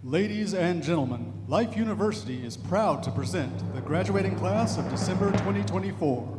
Ladies and gentlemen, Life University is proud to present the graduating class of December 2024.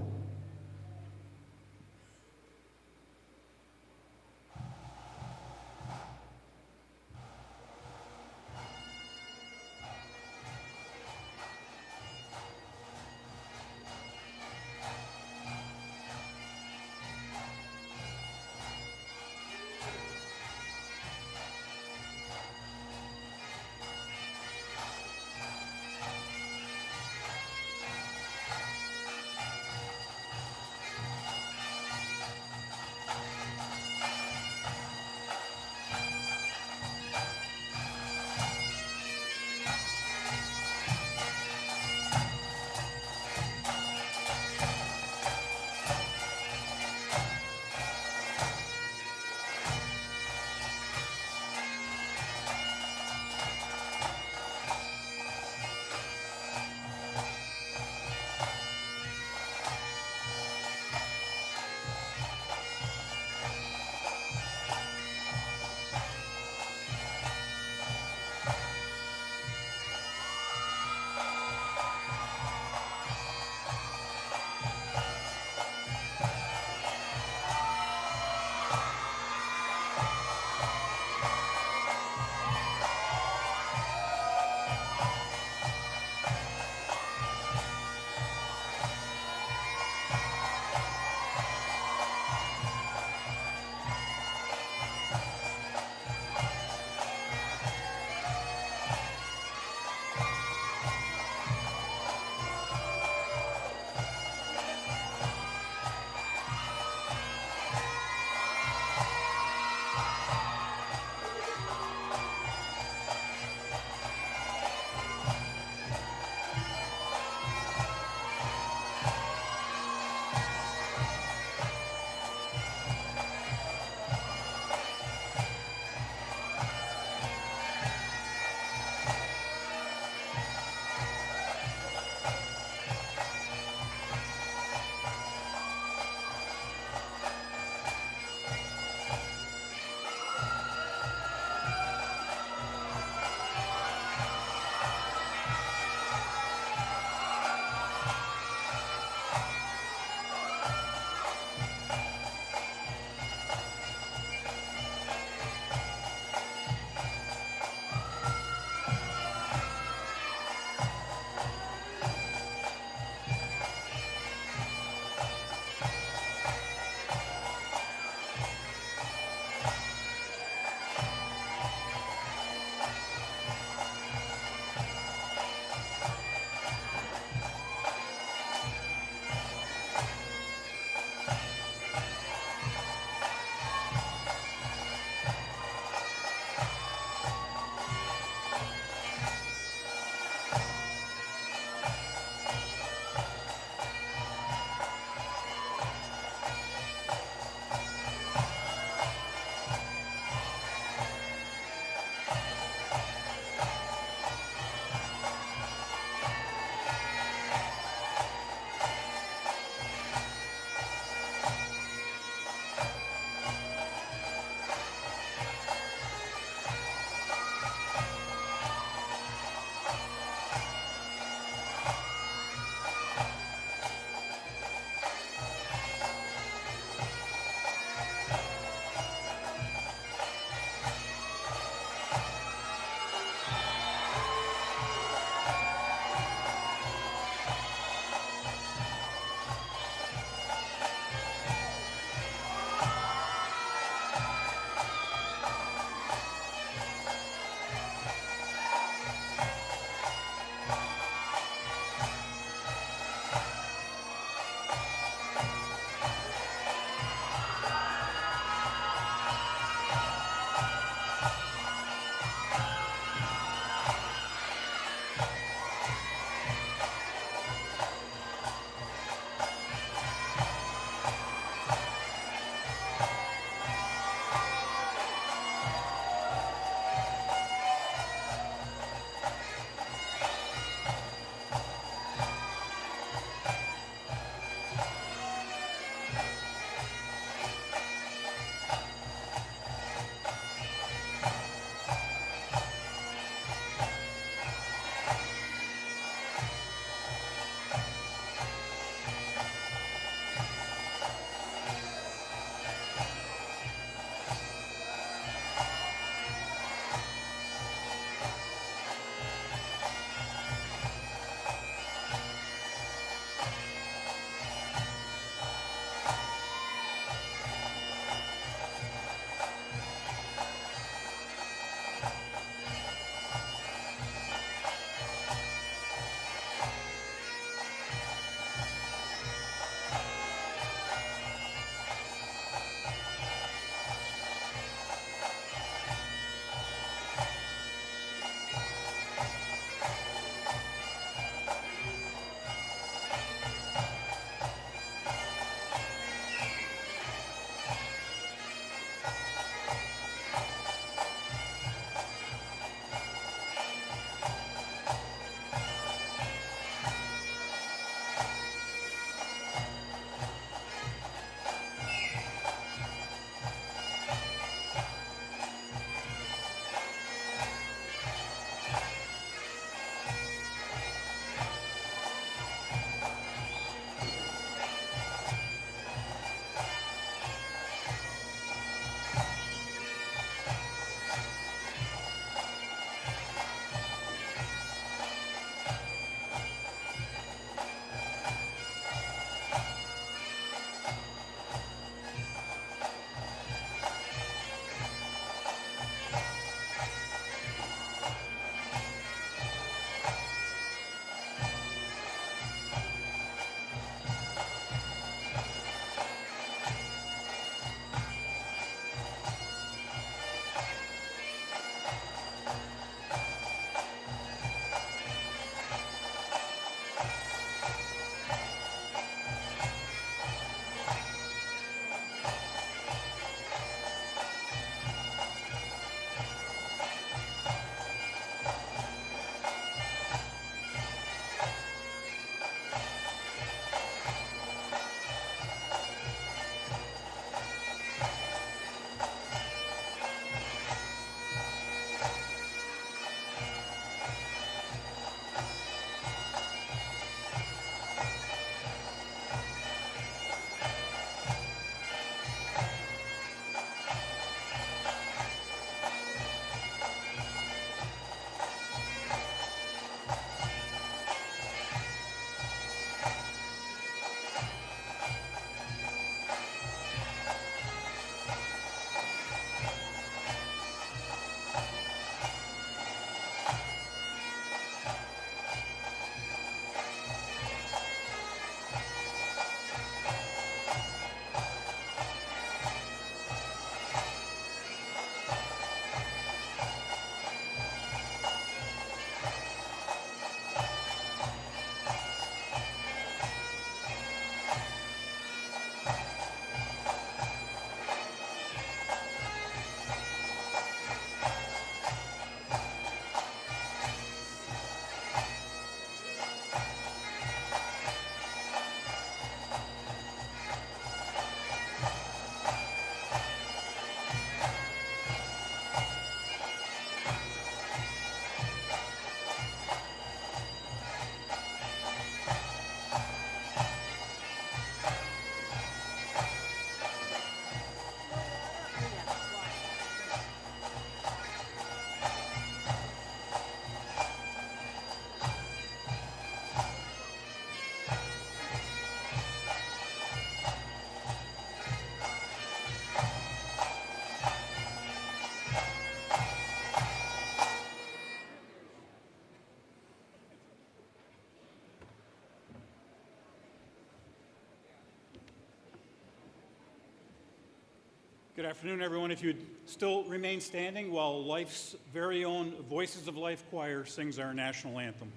Good afternoon, everyone. If you'd still remain standing while Life's very own Voices of Life Choir sings our national anthem.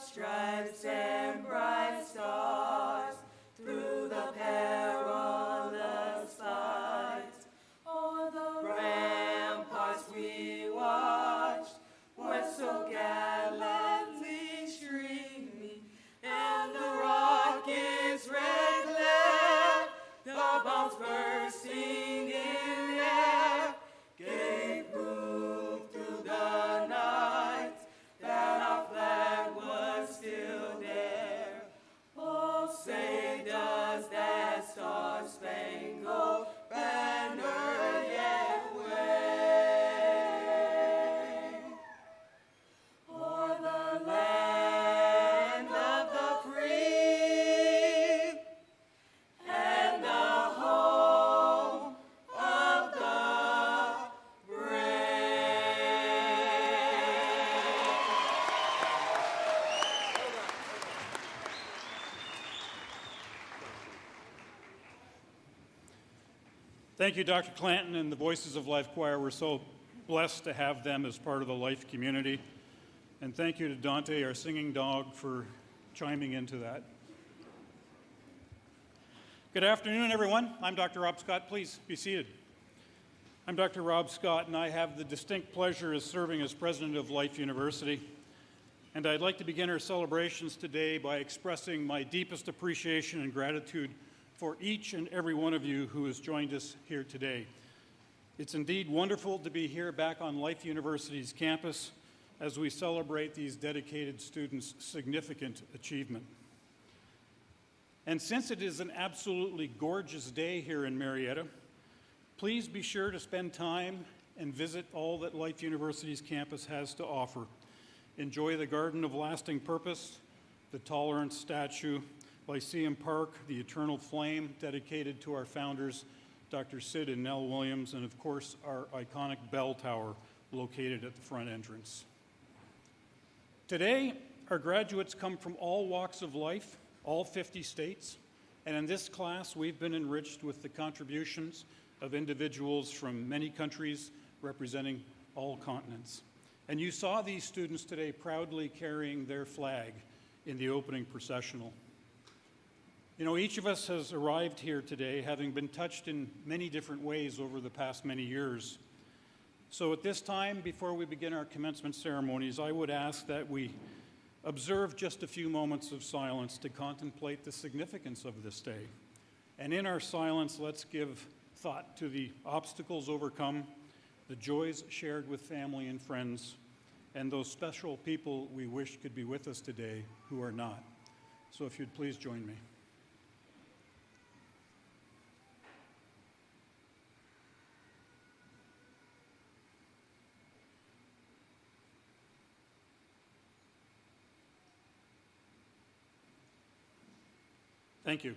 Stripes and bright stars through the perilous fight. O'er the ramparts we watched, were so gallantly streaming, and the rocket's red glare, the bombs bursting in air, gave proof through the night that our flag was still there. Oh, say does that star-spangled banner yet wave o'er the land of the free and the home of the brave. Thank you, Dr. Clanton and the Voices of Life Choir. We're so blessed to have them as part of the Life community. And thank you to Dante, our singing dog, for chiming into that. Good afternoon, everyone. I'm Dr. Rob Scott. Please be seated. I'm Dr. Rob Scott, and I have the distinct pleasure of serving as president of Life University. And I'd like to begin our celebrations today by expressing my deepest appreciation and gratitude for each and every one of you who has joined us here today. It's indeed wonderful to be here back on Life University's campus as we celebrate these dedicated students' significant achievement. And since it is an absolutely gorgeous day here in Marietta, please be sure to spend time and visit all that Life University's campus has to offer. Enjoy the Garden of Lasting Purpose, the Tolerance Statue, Lyceum Park, the Eternal Flame, dedicated to our founders, Dr. Sid and Nell Williams, and of course, our iconic bell tower located at the front entrance. Today, our graduates come from all walks of life, all 50 states, and in this class, we've been enriched with the contributions of individuals from many countries representing all continents. And you saw these students today proudly carrying their flag in the opening processional. You know, each of us has arrived here today having been touched in many different ways over the past many years. So at this time, before we begin our commencement ceremonies, I would ask that we observe just a few moments of silence to contemplate the significance of this day. And in our silence, let's give thought to the obstacles overcome, the joys shared with family and friends, and those special people we wish could be with us today who are not. So if you'd please join me. Thank you.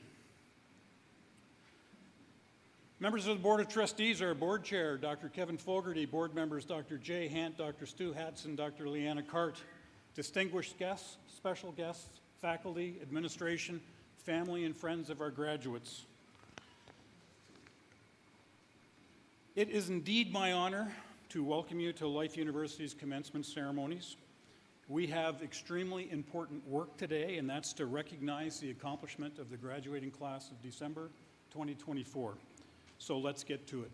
Members of the Board of Trustees, our Board Chair, Dr. Kevin Fogarty, Board members Dr. Jay Hant, Dr. Stu Hatson, Dr. Leanna Cart, distinguished guests, special guests, faculty, administration, family, and friends of our graduates. It is indeed my honor to welcome you to Life University's commencement ceremonies. We have extremely important work today, and that's to recognize the accomplishment of the graduating class of December 2024. So let's get to it.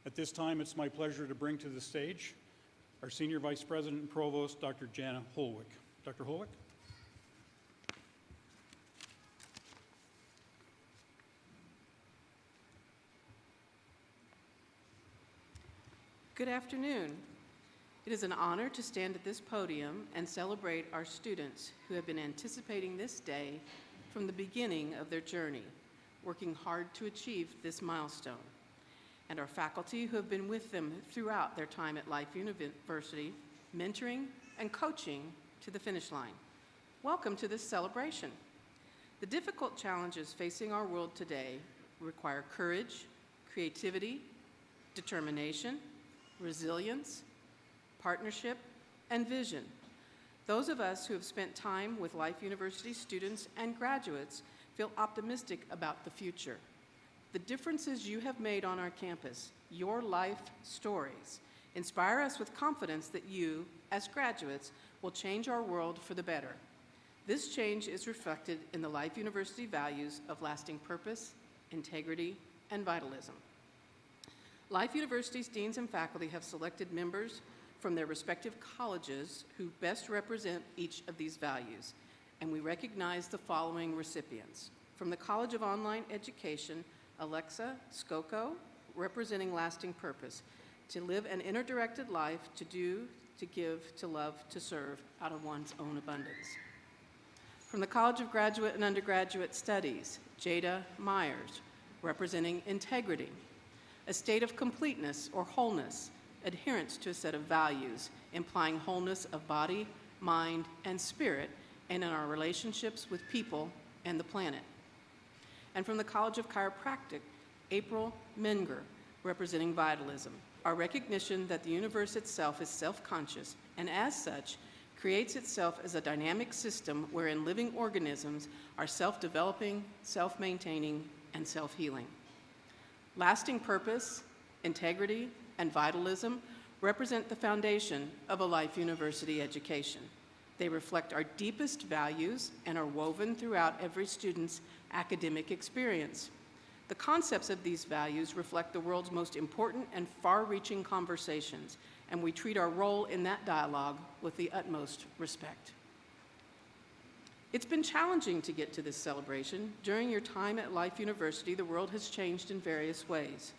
At this time, it's my pleasure to bring to the stage our Senior Vice President and Provost, Dr. Jana Holwick. Dr. Holwick? Good afternoon. It is an honor to stand at this podium and celebrate our students who have been anticipating this day from the beginning of their journey, working hard to achieve this milestone, and our faculty who have been with them throughout their time at Life University, mentoring and coaching to the finish line. Welcome to this celebration. The difficult challenges facing our world today require courage, creativity, determination, resilience, partnership, and vision. Those of us who have spent time with Life University students and graduates feel optimistic about the future. The differences you have made on our campus, your life stories, inspire us with confidence that you, as graduates, will change our world for the better. This change is reflected in the Life University values of lasting purpose, integrity, and vitalism. Life University's deans and faculty have selected members from their respective colleges who best represent each of these values, and we recognize the following recipients. From the College of Online Education, Alexa Skoko, representing lasting purpose, to live an inner-directed life, to do, to give, to love, to serve out of one's own abundance. From the College of Graduate and Undergraduate Studies, Jada Myers, representing integrity, a state of completeness or wholeness, adherence to a set of values, implying wholeness of body, mind, and spirit, and in our relationships with people and the planet. And from the College of Chiropractic, April Menger, representing vitalism, our recognition that the universe itself is self-conscious, and as such, creates itself as a dynamic system wherein living organisms are self-developing, self-maintaining, and self-healing. Lasting purpose, integrity, and vitalism represent the foundation of a Life University education. They reflect our deepest values and are woven throughout every student's academic experience. The concepts of these values reflect the world's most important and far-reaching conversations, and we treat our role in that dialogue with the utmost respect. It's been challenging to get to this celebration. During your time at Life University, the world has changed in various ways.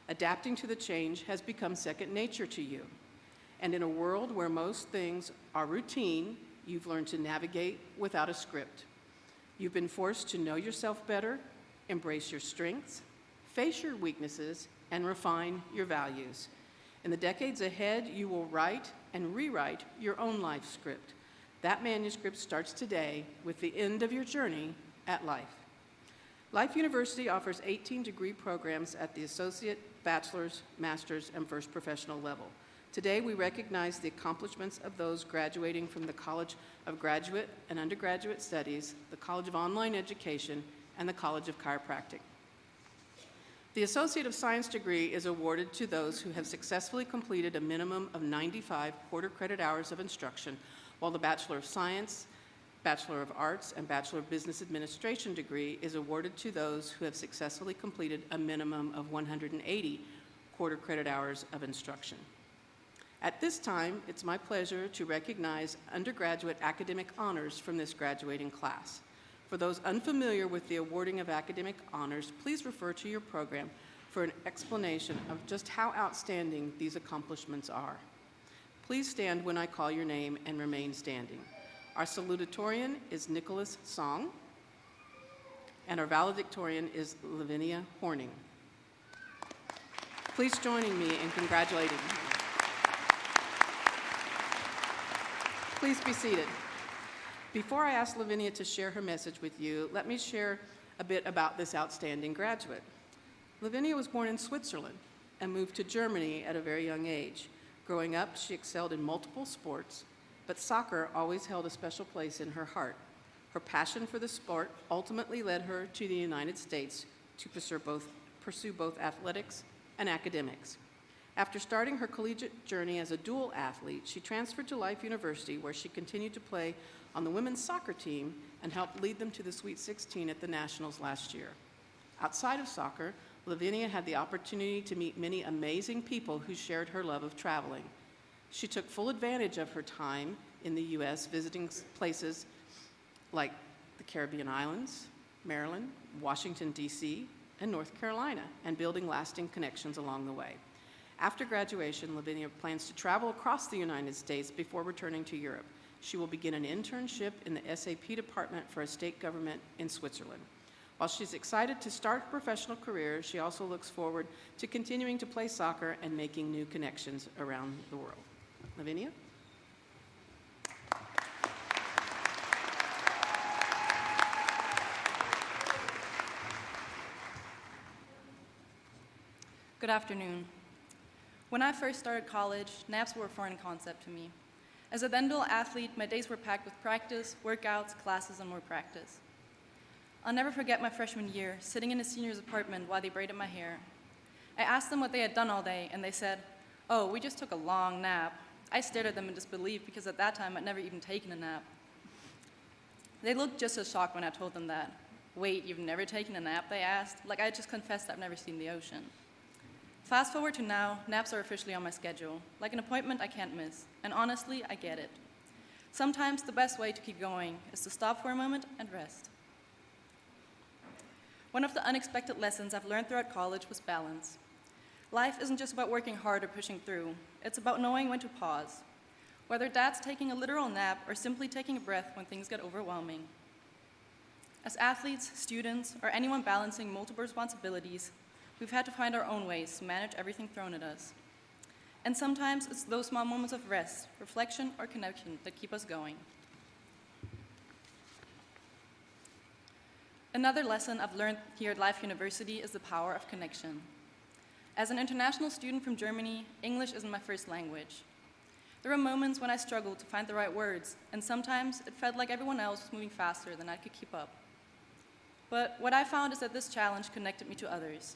Adapting to the change has become second nature to you. And in a world where most things are routine, you've learned to navigate without a script. You've been forced to know yourself better, embrace your strengths, face your weaknesses, and refine your values. In the decades ahead, you will write and rewrite your own life script. That manuscript starts today with the end of your journey at Life. Life University offers 18 degree programs at the associate, bachelor's, master's, and first professional level. Today, we recognize the accomplishments of those graduating from the College of Graduate and Undergraduate Studies, the College of Online Education, and the College of Chiropractic. The Associate of Science degree is awarded to those who have successfully completed a minimum of 95 quarter credit hours of instruction, while the Bachelor of Science, Bachelor of Arts, and Bachelor of Business Administration degree is awarded to those who have successfully completed a minimum of 180 quarter credit hours of instruction. At this time, it's my pleasure to recognize undergraduate academic honors from this graduating class. For those unfamiliar with the awarding of academic honors, please refer to your program for an explanation of just how outstanding these accomplishments are. Please stand when I call your name and remain standing. Our salutatorian is Nicholas Song, and our valedictorian is Lavinia Horning. Please join me in congratulating them. Please be seated. Before I ask Lavinia to share her message with you, let me share a bit about this outstanding graduate. Lavinia was born in Switzerland and moved to Germany at a very young age. Growing up, she excelled in multiple sports, but soccer always held a special place in her heart. Her passion for the sport ultimately led her to the United States to pursue both athletics and academics. After starting her collegiate journey as a dual athlete, she transferred to Life University, where she continued to play on the women's soccer team and helped lead them to the Sweet 16 at the Nationals last year. Outside of soccer, Lavinia had the opportunity to meet many amazing people who shared her love of traveling. She took full advantage of her time in the U.S., visiting places like the Caribbean islands, Maryland, Washington, D.C., and North Carolina, and building lasting connections along the way. After graduation, Lavinia plans to travel across the United States before returning to Europe. She will begin an internship in the SAP department for a state government in Switzerland. While she's excited to start her professional career, she also looks forward to continuing to play soccer and making new connections around the world. Lavinia? Good afternoon. When I first started college, naps were a foreign concept to me. As a then-dual athlete, my days were packed with practice, workouts, classes, and more practice. I'll never forget my freshman year, sitting in a senior's apartment while they braided my hair. I asked them what they had done all day, and they said, "Oh, we just took a long nap." I stared at them in disbelief because at that time I'd never even taken a nap. They looked just as shocked when I told them that. "Wait, you've never taken a nap?" they asked, like I had just confessed I've never seen the ocean. Fast forward to now, naps are officially on my schedule, like an appointment I can't miss, and honestly, I get it. Sometimes the best way to keep going is to stop for a moment and rest. One of the unexpected lessons I've learned throughout college was balance. Life isn't just about working hard or pushing through, it's about knowing when to pause, whether that's taking a literal nap or simply taking a breath when things get overwhelming. As athletes, students, or anyone balancing multiple responsibilities, we've had to find our own ways to manage everything thrown at us. And sometimes it's those small moments of rest, reflection, or connection that keep us going. Another lesson I've learned here at Life University is the power of connection. As an international student from Germany, English isn't my first language. There were moments when I struggled to find the right words, and sometimes it felt like everyone else was moving faster than I could keep up. But what I found is that this challenge connected me to others.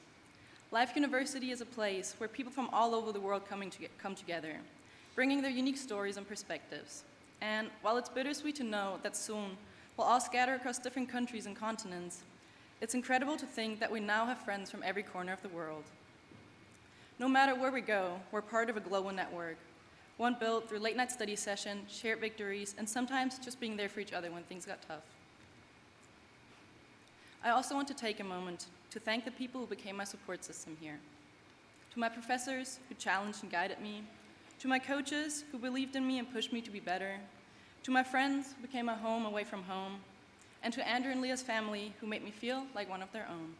Life University is a place where people from all over the world come together, bringing their unique stories and perspectives. And while it's bittersweet to know that soon we'll all scatter across different countries and continents, it's incredible to think that we now have friends from every corner of the world. No matter where we go, we're part of a global network, one built through late-night study sessions, shared victories, and sometimes just being there for each other when things got tough. I also want to take a moment to thank the people who became my support system here. To my professors who challenged and guided me, to my coaches who believed in me and pushed me to be better, to my friends who became my home away from home, and to Andrew and Leah's family who made me feel like one of their own.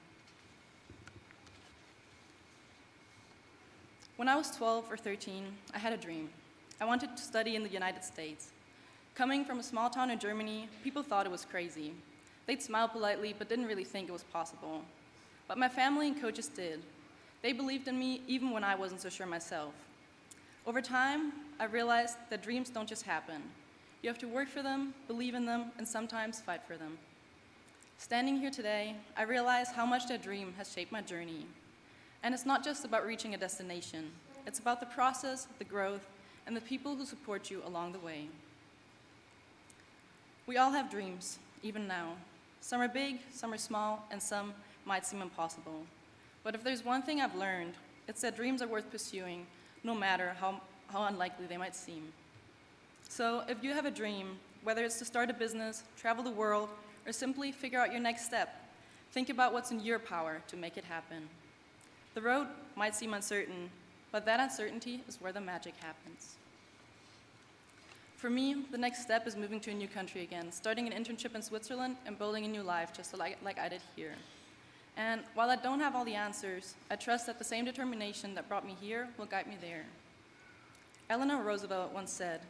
When I was 12 or 13, I had a dream. I wanted to study in the United States. Coming from a small town in Germany, people thought it was crazy. They'd smile politely, but didn't really think it was possible. But my family and coaches did. They believed in me even when I wasn't so sure myself. Over time, I realized that dreams don't just happen. You have to work for them, believe in them, and sometimes fight for them. Standing here today, I realize how much that dream has shaped my journey. And it's not just about reaching a destination. It's about the process, the growth, and the people who support you along the way. We all have dreams, even now. Some are big, some are small, and some might seem impossible. But if there's one thing I've learned, it's that dreams are worth pursuing, no matter how unlikely they might seem. So if you have a dream, whether it's to start a business, travel the world, or simply figure out your next step, think about what's in your power to make it happen. The road might seem uncertain, but that uncertainty is where the magic happens. For me, the next step is moving to a new country again, starting an internship in Switzerland and building a new life just like I did here. And while I don't have all the answers, I trust that the same determination that brought me here will guide me there. Eleanor Roosevelt once said,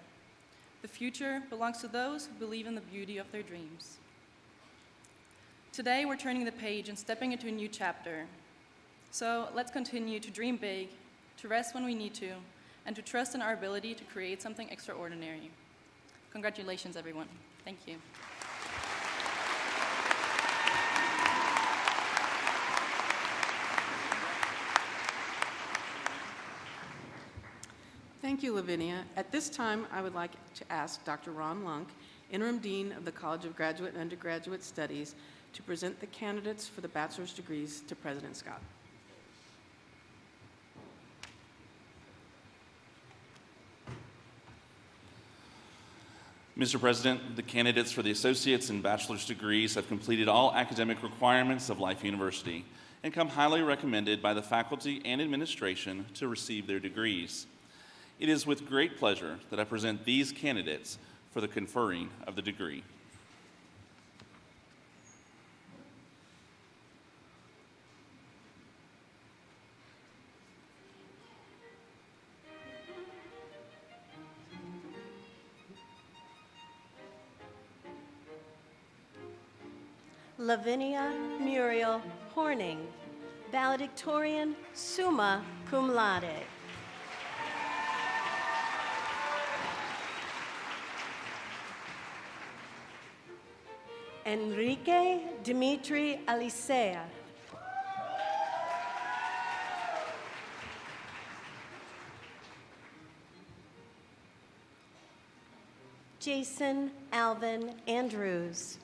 "The future belongs to those who believe in the beauty of their dreams." Today, we're turning the page and stepping into a new chapter. So let's continue to dream big, to rest when we need to, and to trust in our ability to create something extraordinary. Congratulations, everyone. Thank you. Thank you, Lavinia. At this time, I would like to ask Dr. Ron Lunk, Interim Dean of the College of Graduate and Undergraduate Studies, to present the candidates for the bachelor's degrees to President Scott. Mr. President, the candidates for the associate's and bachelor's degrees have completed all academic requirements of Life University and come highly recommended by the faculty and administration to receive their degrees. It is with great pleasure that I present these candidates for the conferring of the degree. Lavinia Muriel Horning, valedictorian, summa cum laude. Enrique Dimitri Alicea. Jason Alvin Andrews.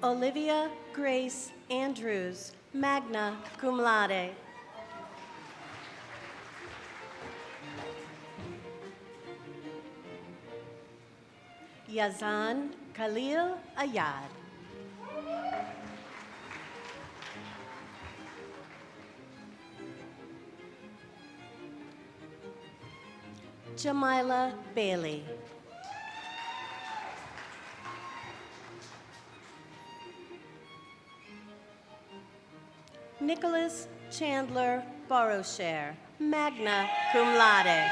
Olivia Grace Andrews, magna cum laude. Yazan Khalil Ayad. Jamila Bailey. Nicholas Chandler Borrowshare, magna cum laude.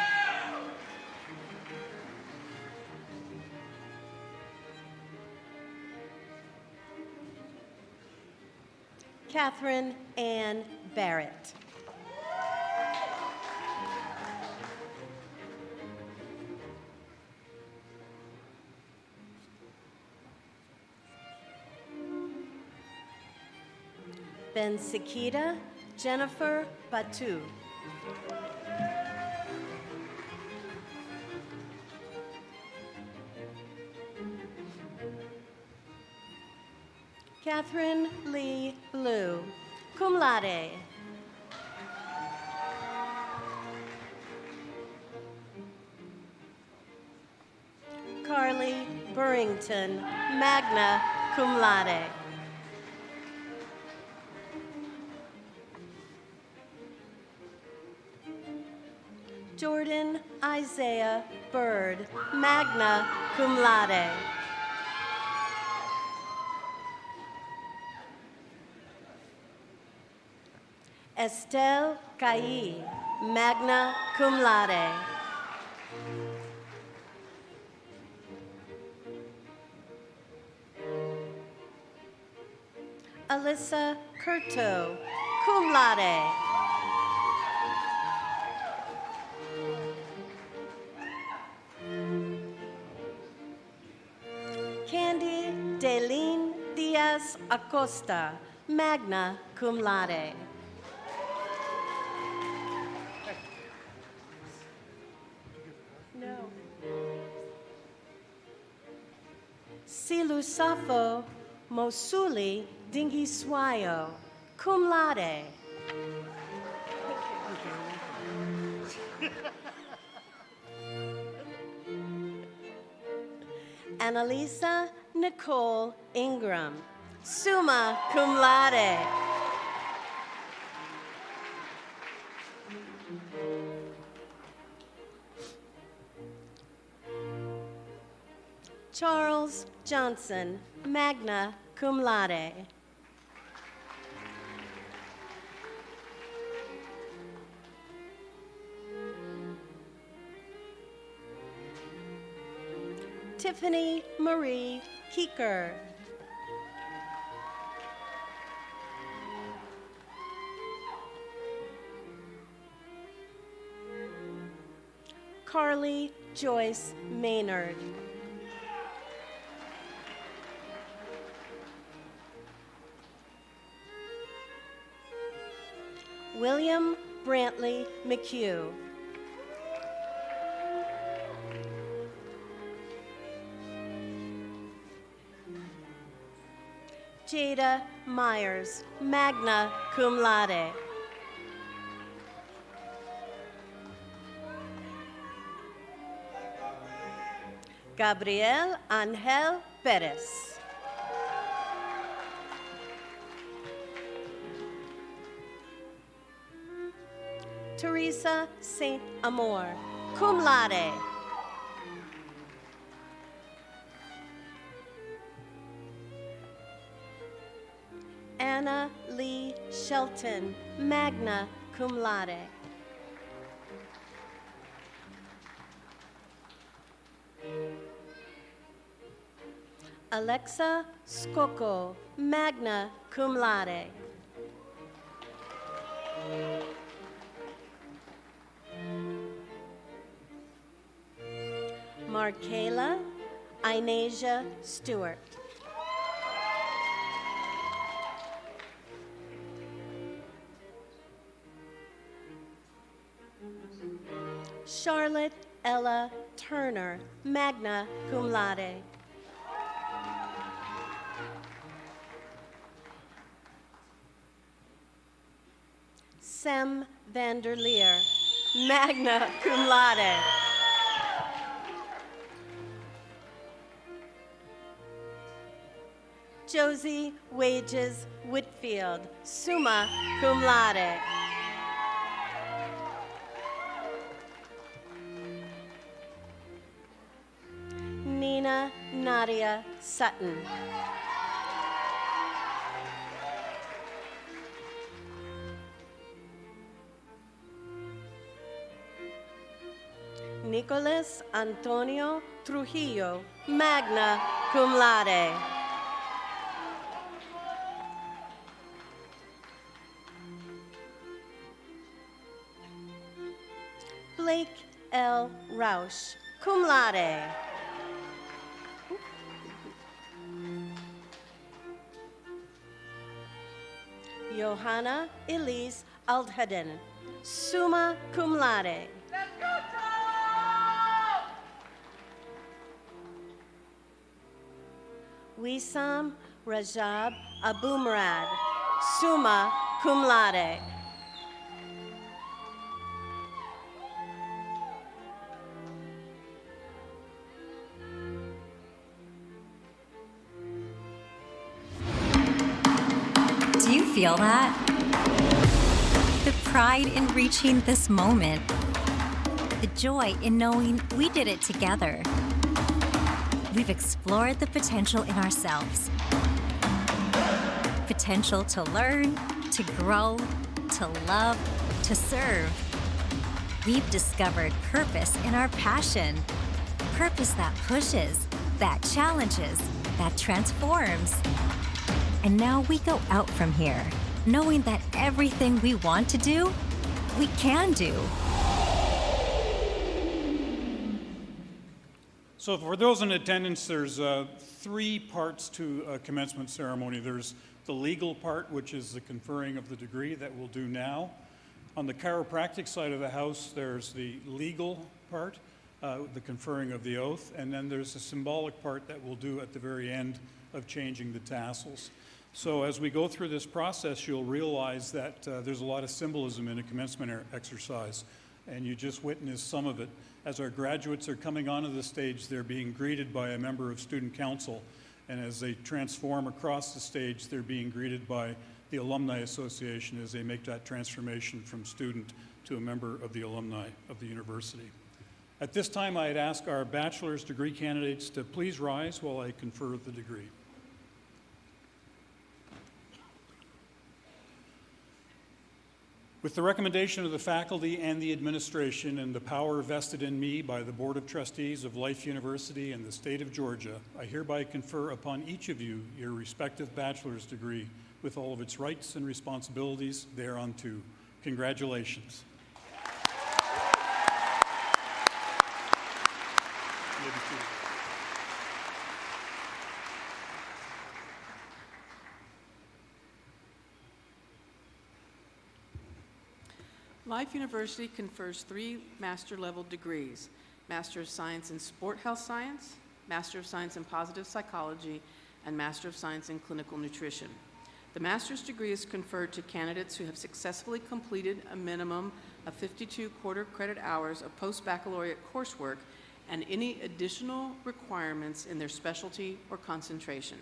Catherine Ann Barrett. Bensikita Jennifer Batu. Catherine Lee Blue, cum laude. Carly Burrington, magna cum laude. Jordan Isaiah Bird, magna cum laude. Estelle Cailly, magna cum laude. Alyssa Curto, cum laude. Candy Deline Diaz Acosta, magna cum laude. No. Silusafo Mosuli Dingiswayo, cum laude. Annalisa Nicole Ingram, summa cum laude. Charles Johnson, magna cum laude. Tiffany Marie Keeker. Carly Joyce Maynard. William Brantley McHugh. Jada Myers, magna cum laude. Gabriel Angel Perez. Teresa Saint Amor, cum laude. Anna Lee Shelton, magna cum laude. Alexa Scocco, magna cum laude. Markayla Inasia Stewart. Charlotte Ella Turner, magna cum laude. Sem Vanderleer, magna cum laude. Josie Wages Whitfield, summa cum laude. Nina Nadia Sutton. Nicolas Antonio Trujillo, magna cum laude. Blake L. Rausch, cum laude. Johanna Elise Aldheden, summa cum laude. Wissam Rajab Abumrad, summa cum laude. Do you feel that? The pride in reaching this moment. The joy in knowing we did it together. We've explored the potential in ourselves. Potential to learn, to grow, to love, to serve. We've discovered purpose in our passion. Purpose that pushes, that challenges, that transforms. And now we go out from here, knowing that everything we want to do, we can do. So for those in attendance, there's 3 parts to a commencement ceremony. There's the legal part, which is the conferring of the degree that we'll do now. On the chiropractic side of the house, there's the legal part, the conferring of the oath, and then there's the symbolic part that we'll do at the very end of changing the tassels. So as we go through this process, you'll realize that there's a lot of symbolism in a commencement exercise, and you just witnessed some of it. As our graduates are coming onto the stage, they're being greeted by a member of student council, and as they transform across the stage, they're being greeted by the Alumni Association as they make that transformation from student to a member of the alumni of the university. At this time, I'd ask our bachelor's degree candidates to please rise while I confer the degree. With the recommendation of the faculty and the administration and the power vested in me by the Board of Trustees of Life University and the state of Georgia, I hereby confer upon each of you your respective bachelor's degree with all of its rights and responsibilities thereunto. Congratulations. Life University confers 3 master-level degrees: Master of Science in Sport Health Science, Master of Science in Positive Psychology, and Master of Science in Clinical Nutrition. The master's degree is conferred to candidates who have successfully completed a minimum of 52 quarter credit hours of post-baccalaureate coursework and any additional requirements in their specialty or concentration.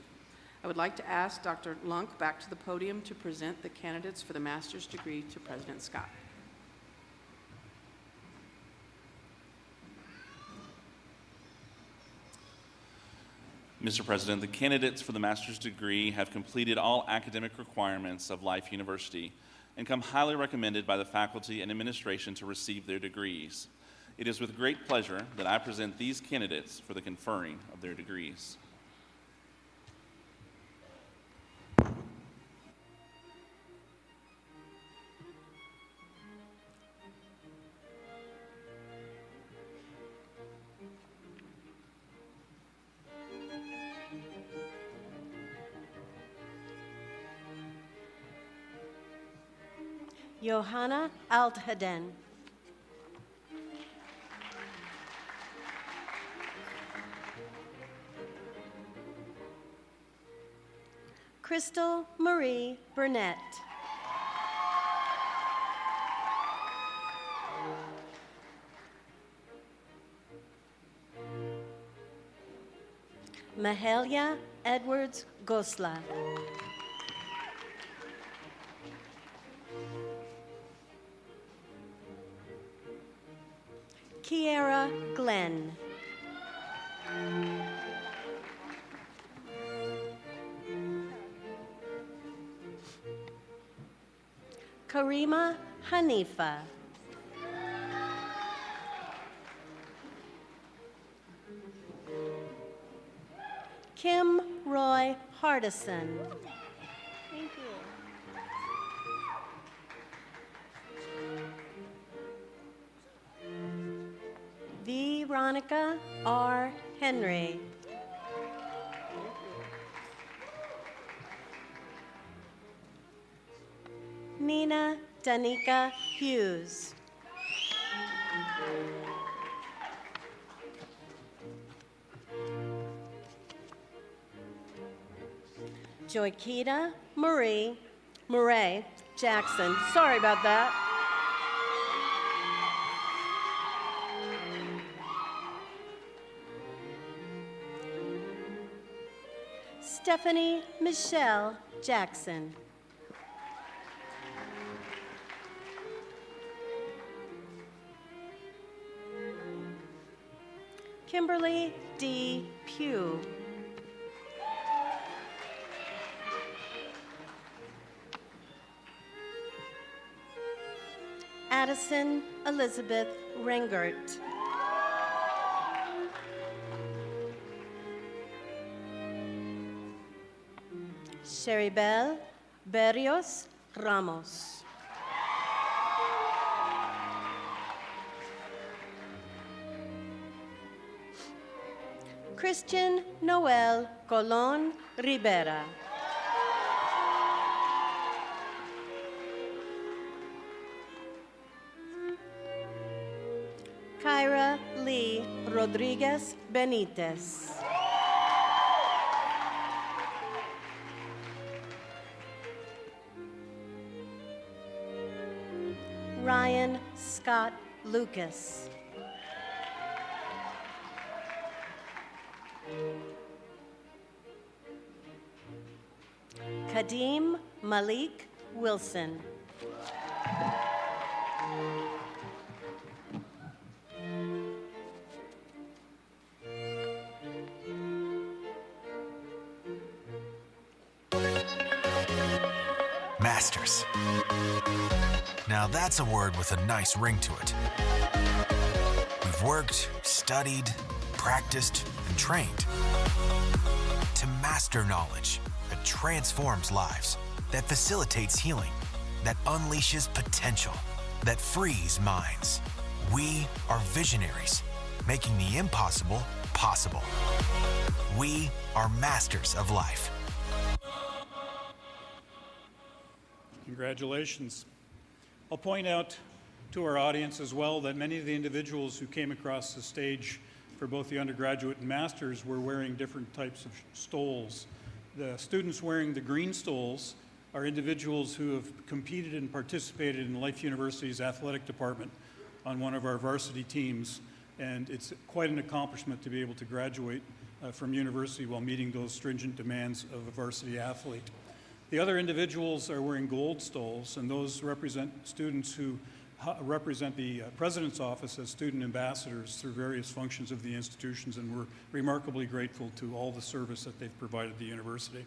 I would like to ask Dr. Lunk back to the podium to present the candidates for the master's degree to President Scott. Mr. President, the candidates for the master's degree have completed all academic requirements of Life University and come highly recommended by the faculty and administration to receive their degrees. It is with great pleasure that I present these candidates for the conferring of their degrees. Johanna Altheden. Crystal Marie Burnett. Mahalia Edwards Gosla. Kiera Glenn. Karima Hanifa. Kim Roy Hardison. Thank you. Veronica R. Henry. Nina Danica Hughes. Joykita Murray Jackson. Sorry about that. Stephanie Michelle Jackson. Kimberly D. Pugh. Addison Elizabeth Rengert. Sheribel Berrios Ramos. Christian Noel Colon Rivera. Kyra Lee Rodriguez Benitez. Ryan Scott Lucas. Kadeem Malik Wilson. Masters. Now that's a word with a nice ring to it. We've worked, studied, practiced, and trained to master knowledge that transforms lives, that facilitates healing, that unleashes potential, that frees minds. We are visionaries, making the impossible possible. We are masters of life. Congratulations. I'll point out to our audience as well that many of the individuals who came across the stage for both the undergraduate and masters were wearing different types of stoles. The students wearing the green stoles are individuals who have competed and participated in Life University's athletic department on one of our varsity teams. and it's quite an accomplishment to be able to graduate from university while meeting those stringent demands of a varsity athlete. The other individuals are wearing gold stoles, and those represent students who represent the President's Office as student ambassadors through various functions of the institutions, and we're remarkably grateful to all the service that they've provided the university.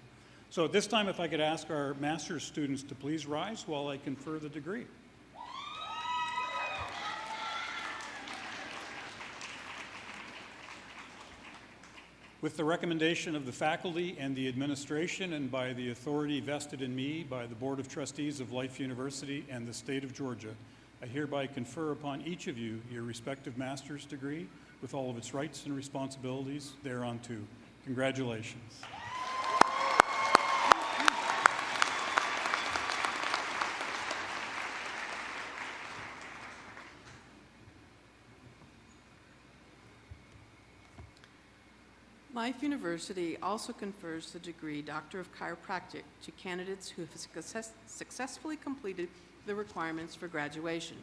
So at this time, if I could ask our master's students to please rise while I confer the degree. With the recommendation of the faculty and the administration, and by the authority vested in me by the Board of Trustees of Life University and the state of Georgia, I hereby confer upon each of you your respective master's degree with all of its rights and responsibilities thereunto. Congratulations. Life University also confers the degree Doctor of Chiropractic to candidates who have successfully completed the requirements for graduation.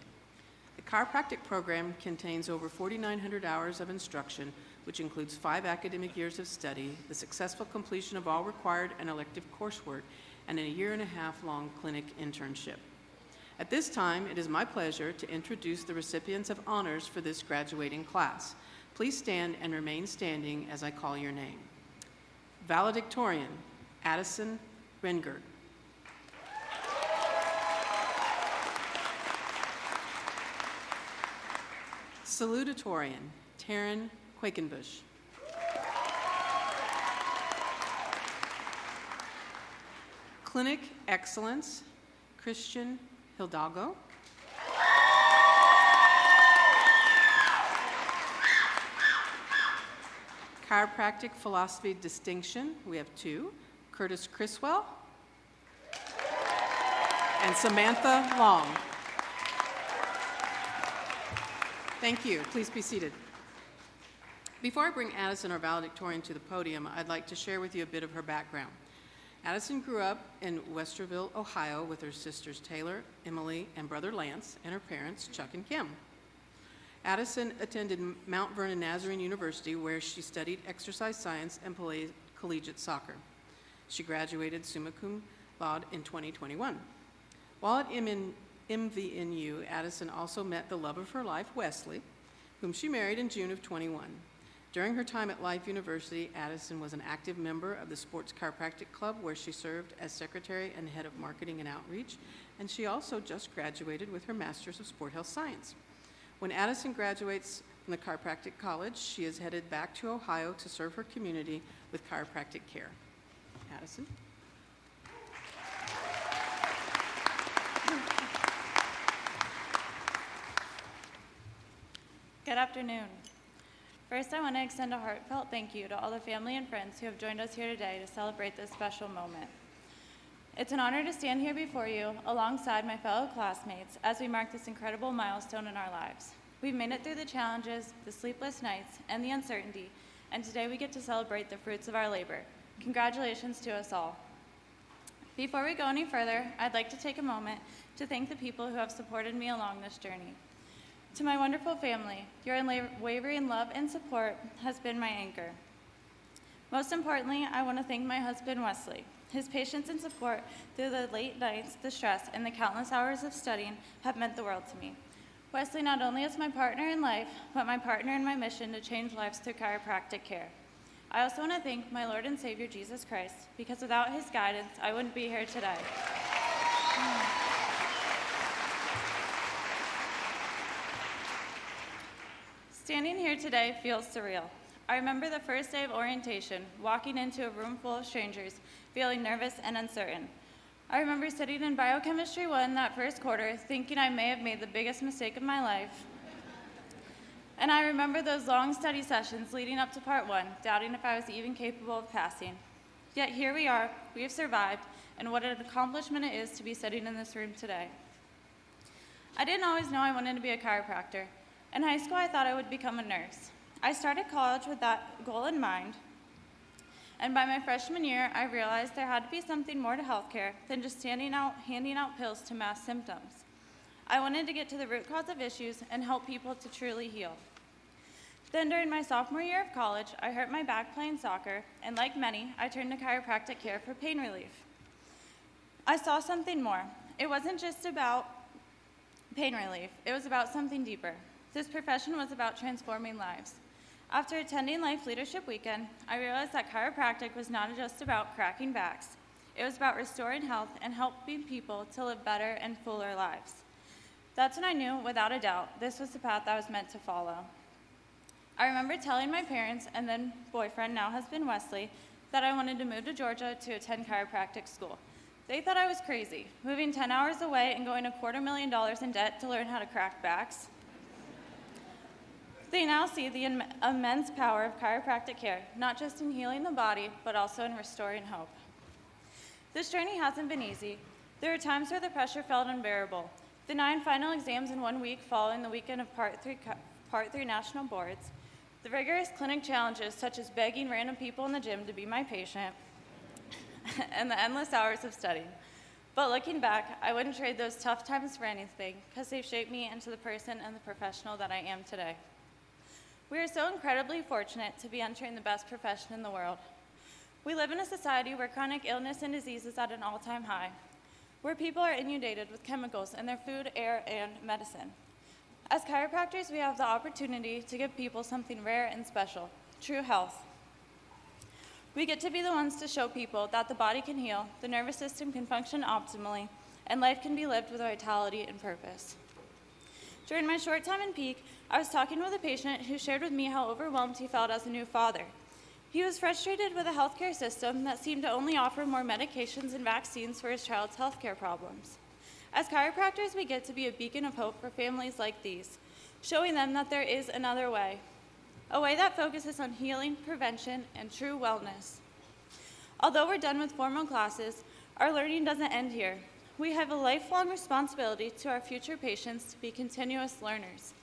The chiropractic program contains over 4,900 hours of instruction, which includes 5 academic years of study, the successful completion of all required and elective coursework, and a 1.5-year-long clinic internship. At this time, it is my pleasure to introduce the recipients of honors for this graduating class. Please stand and remain standing as I call your name. Valedictorian, Addison Rengert. Salutatorian, Taryn Quakenbush. Clinic Excellence, Christian Hidalgo. Chiropractic Philosophy Distinction, we have 2, Curtis Criswell and Samantha Long. Thank you. Please be seated. Before I bring Addison, our valedictorian, to the podium, I'd like to share with you a bit of her background. Addison grew up in Westerville, Ohio, with her sisters Taylor, Emily, and brother Lance, and her parents, Chuck and Kim. Addison attended Mount Vernon Nazarene University, where she studied exercise science and played collegiate soccer. She graduated summa cum laude in 2021. While at MVNU, Addison also met the love of her life, Wesley, whom she married in June of 21. During her time at Life University, Addison was an active member of the Sports Chiropractic Club, where she served as secretary and head of marketing and outreach, and she also just graduated with her Master's of Sport Health Science. When Addison graduates from the Chiropractic College, she is headed back to Ohio to serve her community with chiropractic care. Addison. Good afternoon. First, I want to extend a heartfelt thank you to all the family and friends who have joined us here today to celebrate this special moment. It's an honor to stand here before you alongside my fellow classmates as we mark this incredible milestone in our lives. We've made it through the challenges, the sleepless nights, and the uncertainty, and today we get to celebrate the fruits of our labor. Congratulations to us all. Before we go any further, I'd like to take a moment to thank the people who have supported me along this journey. To my wonderful family, your unwavering love and support has been my anchor. Most importantly, I want to thank my husband, Wesley. His patience and support through the late nights, the stress, and the countless hours of studying have meant the world to me. Wesley not only is my partner in life, but my partner in my mission to change lives through chiropractic care. I also want to thank my Lord and Savior, Jesus Christ, because without his guidance, I wouldn't be here today. Standing here today feels surreal. I remember the first day of orientation, walking into a room full of strangers, feeling nervous and uncertain. I remember sitting in Biochemistry 1 that first quarter, thinking I may have made the biggest mistake of my life. And I remember those long study sessions leading up to part 1, doubting if I was even capable of passing. Yet here we are, we have survived, and what an accomplishment it is to be sitting in this room today. I didn't always know I wanted to be a chiropractor. In high school, I thought I would become a nurse. I started college with that goal in mind, and by my freshman year, I realized there had to be something more to healthcare than just handing out pills to mask symptoms. I wanted to get to the root cause of issues and help people to truly heal. Then during my sophomore year of college, I hurt my back playing soccer, and like many, I turned to chiropractic care for pain relief. I saw something more. It wasn't just about pain relief, it was about something deeper. This profession was about transforming lives. After attending Life Leadership Weekend, I realized that chiropractic was not just about cracking backs. It was about restoring health and helping people to live better and fuller lives. That's when I knew, without a doubt, this was the path I was meant to follow. I remember telling my parents and then boyfriend, now husband Wesley, that I wanted to move to Georgia to attend chiropractic school. They thought I was crazy, moving 10 hours away and going $250,000 in debt to learn how to crack backs. They now see the immense power of chiropractic care, not just in healing the body, but also in restoring hope. This journey hasn't been easy. There are times where the pressure felt unbearable. The 9 final exams in 1 week following the weekend of Part 3 national boards, the rigorous clinic challenges such as begging random people in the gym to be my patient, and the endless hours of studying. But looking back, I wouldn't trade those tough times for anything, because they've shaped me into the person and the professional that I am today. We are so incredibly fortunate to be entering the best profession in the world. We live in a society where chronic illness and disease is at an all-time high, where people are inundated with chemicals in their food, air, and medicine. As chiropractors, we have the opportunity to give people something rare and special, true health. We get to be the ones to show people that the body can heal, the nervous system can function optimally, and life can be lived with vitality and purpose. During my short time in Peak, I was talking with a patient who shared with me how overwhelmed he felt as a new father. He was frustrated with a healthcare system that seemed to only offer more medications and vaccines for his child's healthcare problems. As chiropractors, we get to be a beacon of hope for families like these, showing them that there is another way, a way that focuses on healing, prevention, and true wellness. Although we're done with formal classes, our learning doesn't end here. We have a lifelong responsibility to our future patients to be continuous learners.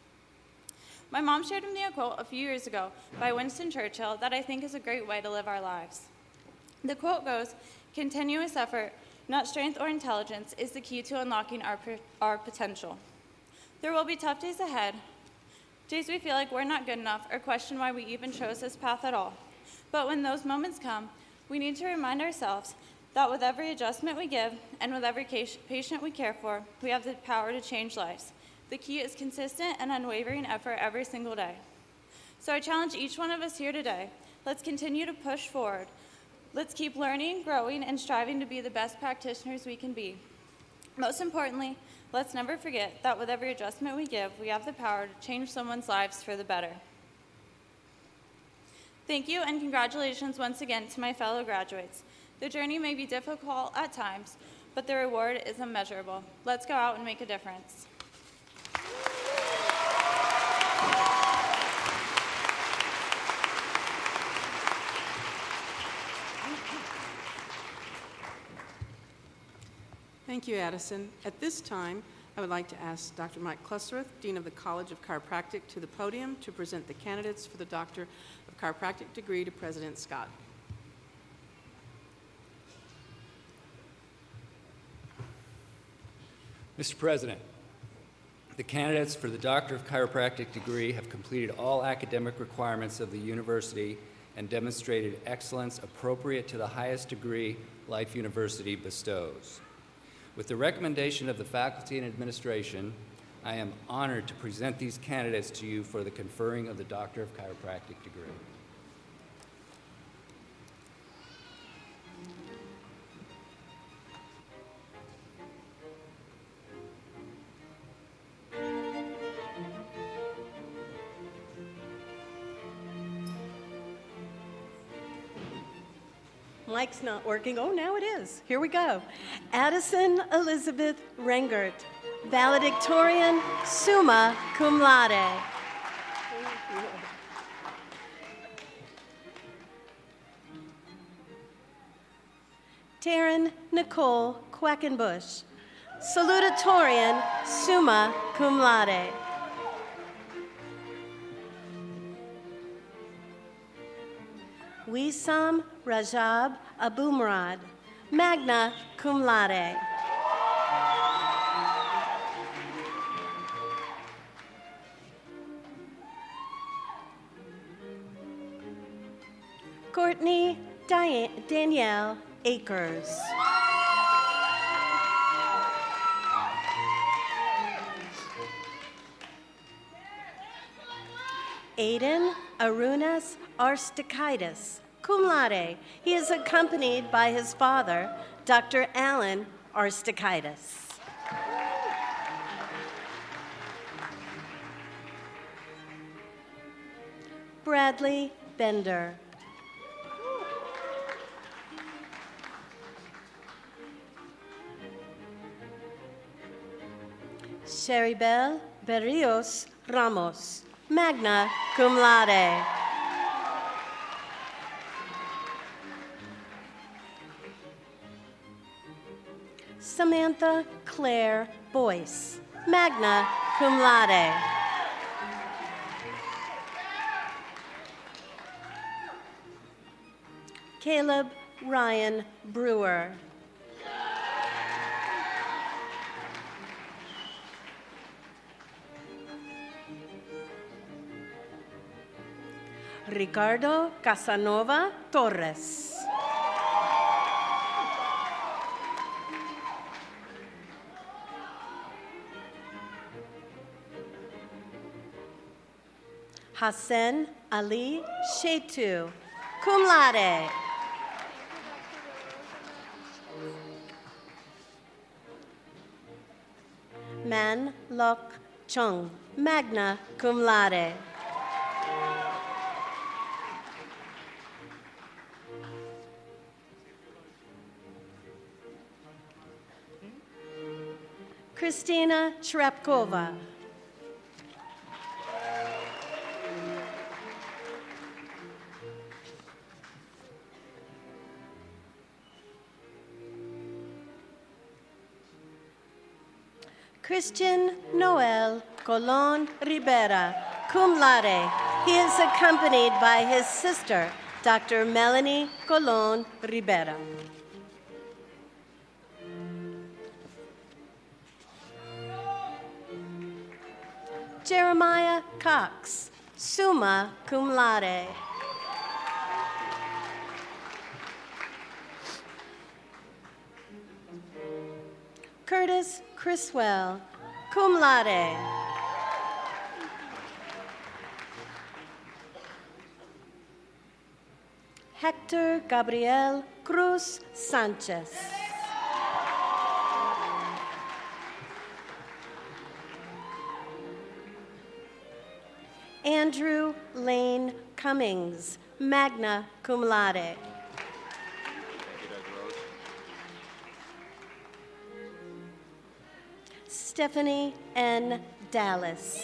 My mom shared with me a quote a few years ago by Winston Churchill that I think is a great way to live our lives. The quote goes, "Continuous effort, not strength or intelligence, is the key to unlocking our potential." There will be tough days ahead, days we feel like we're not good enough or question why we even chose this path at all. But when those moments come, we need to remind ourselves that with every adjustment we give and with every patient we care for, we have the power to change lives. The key is consistent and unwavering effort every single day. So I challenge each one of us here today. Let's continue to push forward. Let's keep learning, growing, and striving to be the best practitioners we can be. Most importantly, let's never forget that with every adjustment we give, we have the power to change someone's lives for the better. Thank you, and congratulations once again to my fellow graduates. The journey may be difficult at times, but the reward is immeasurable. Let's go out and make a difference. Thank you, Addison. At this time, I would like to ask Dr. Mike Klusserith, Dean of the College of Chiropractic, to the podium to present the candidates for the Doctor of Chiropractic degree to President Scott. Mr. President, the candidates for the Doctor of Chiropractic degree have completed all academic requirements of the university and demonstrated excellence appropriate to the highest degree Life University bestows. With the recommendation of the faculty and administration, I am honored to present these candidates to you for the conferring of the Doctor of Chiropractic degree. Mike's not working. Oh, now it is. Here we go. Addison Elizabeth Rengert, valedictorian, summa cum laude. Taryn Nicole Quackenbush, salutatorian, summa cum laude. Wissam Rajab Abumrad, magna cum laude. Courtney Danielle Akers. Aiden Arunas Arstikaitis, cum laude. He is accompanied by his father, Dr. Alan Arstikaitis. Bradley Bender. Sheribel Berrios Ramos, magna cum laude. Samantha Claire Boyce, magna cum laude. Caleb Ryan Brewer. Ricardo Casanova Torres. Hassan Ali Shetu, cum laude. Man Lok Chung, magna cum laude. Christina Shrapkova. Christian Noel Colon Rivera, cum laude. He is accompanied by his sister, Dr. Melanie Colon Rivera. Jeremiah Cox, summa cum laude. Curtis Criswell, cum laude. Hector Gabriel Cruz Sanchez. Andrew Lane Cummings, magna cum laude. Stephanie N. Dallas.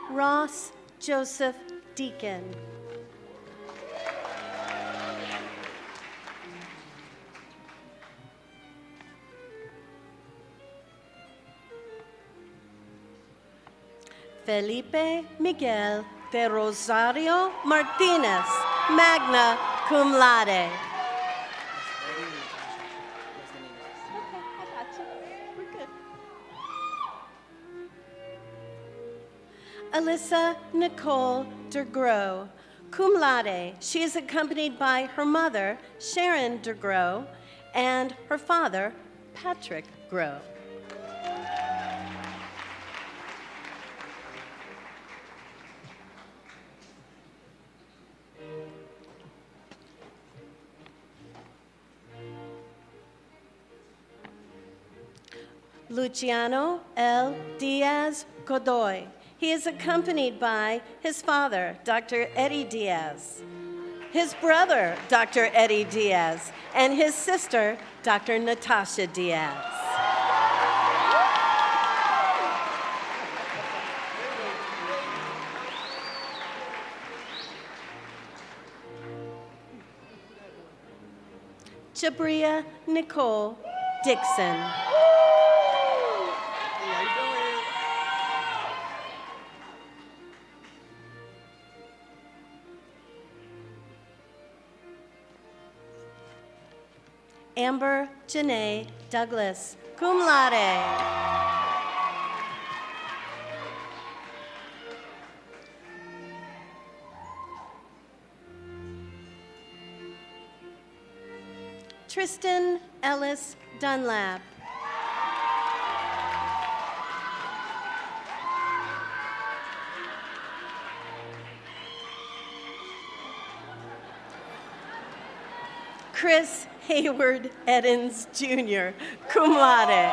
Ross Joseph Deacon. Felipe Miguel de Rosario Martinez, magna cum laude. Alyssa Nicole DeGros, cum laude. She is accompanied by her mother, Sharon DeGros, and her father, Patrick Groh. Luciano L. Diaz Godoy. He is accompanied by his father, Dr. Eddie Diaz, his brother, Dr. Eddie Diaz, and his sister, Dr. Natasha Diaz. Jabria Nicole Dixon. Amber Janae Douglas, cum laude. Tristan Ellis Dunlap. Chris Hayward Edens Jr., cum laude.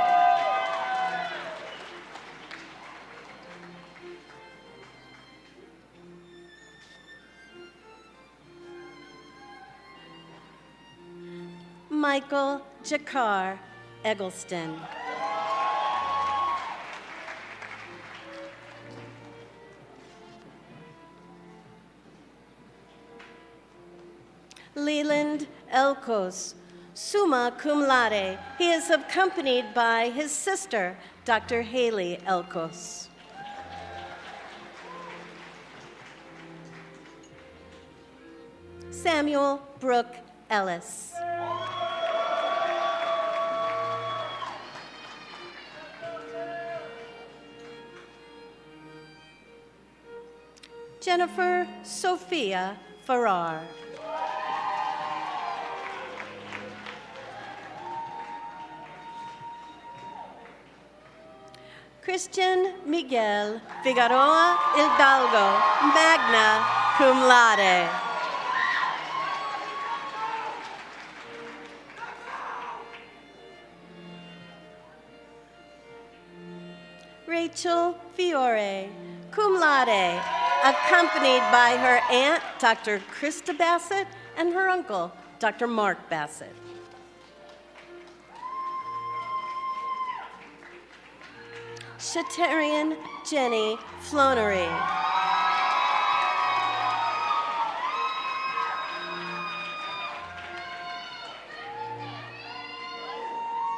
Michael Jakar Eggleston. Leland Elkos, summa cum laude. He is accompanied by his sister, Dr. Haley Elkos. Samuel Brooke Ellis. Jennifer Sophia Farrar. Christian Miguel Figueroa Hidalgo, magna cum laude. Rachel Fiore, cum laude, accompanied by her aunt, Dr. Krista Bassett, and her uncle, Dr. Mark Bassett. Shatarian Jenny Flonery.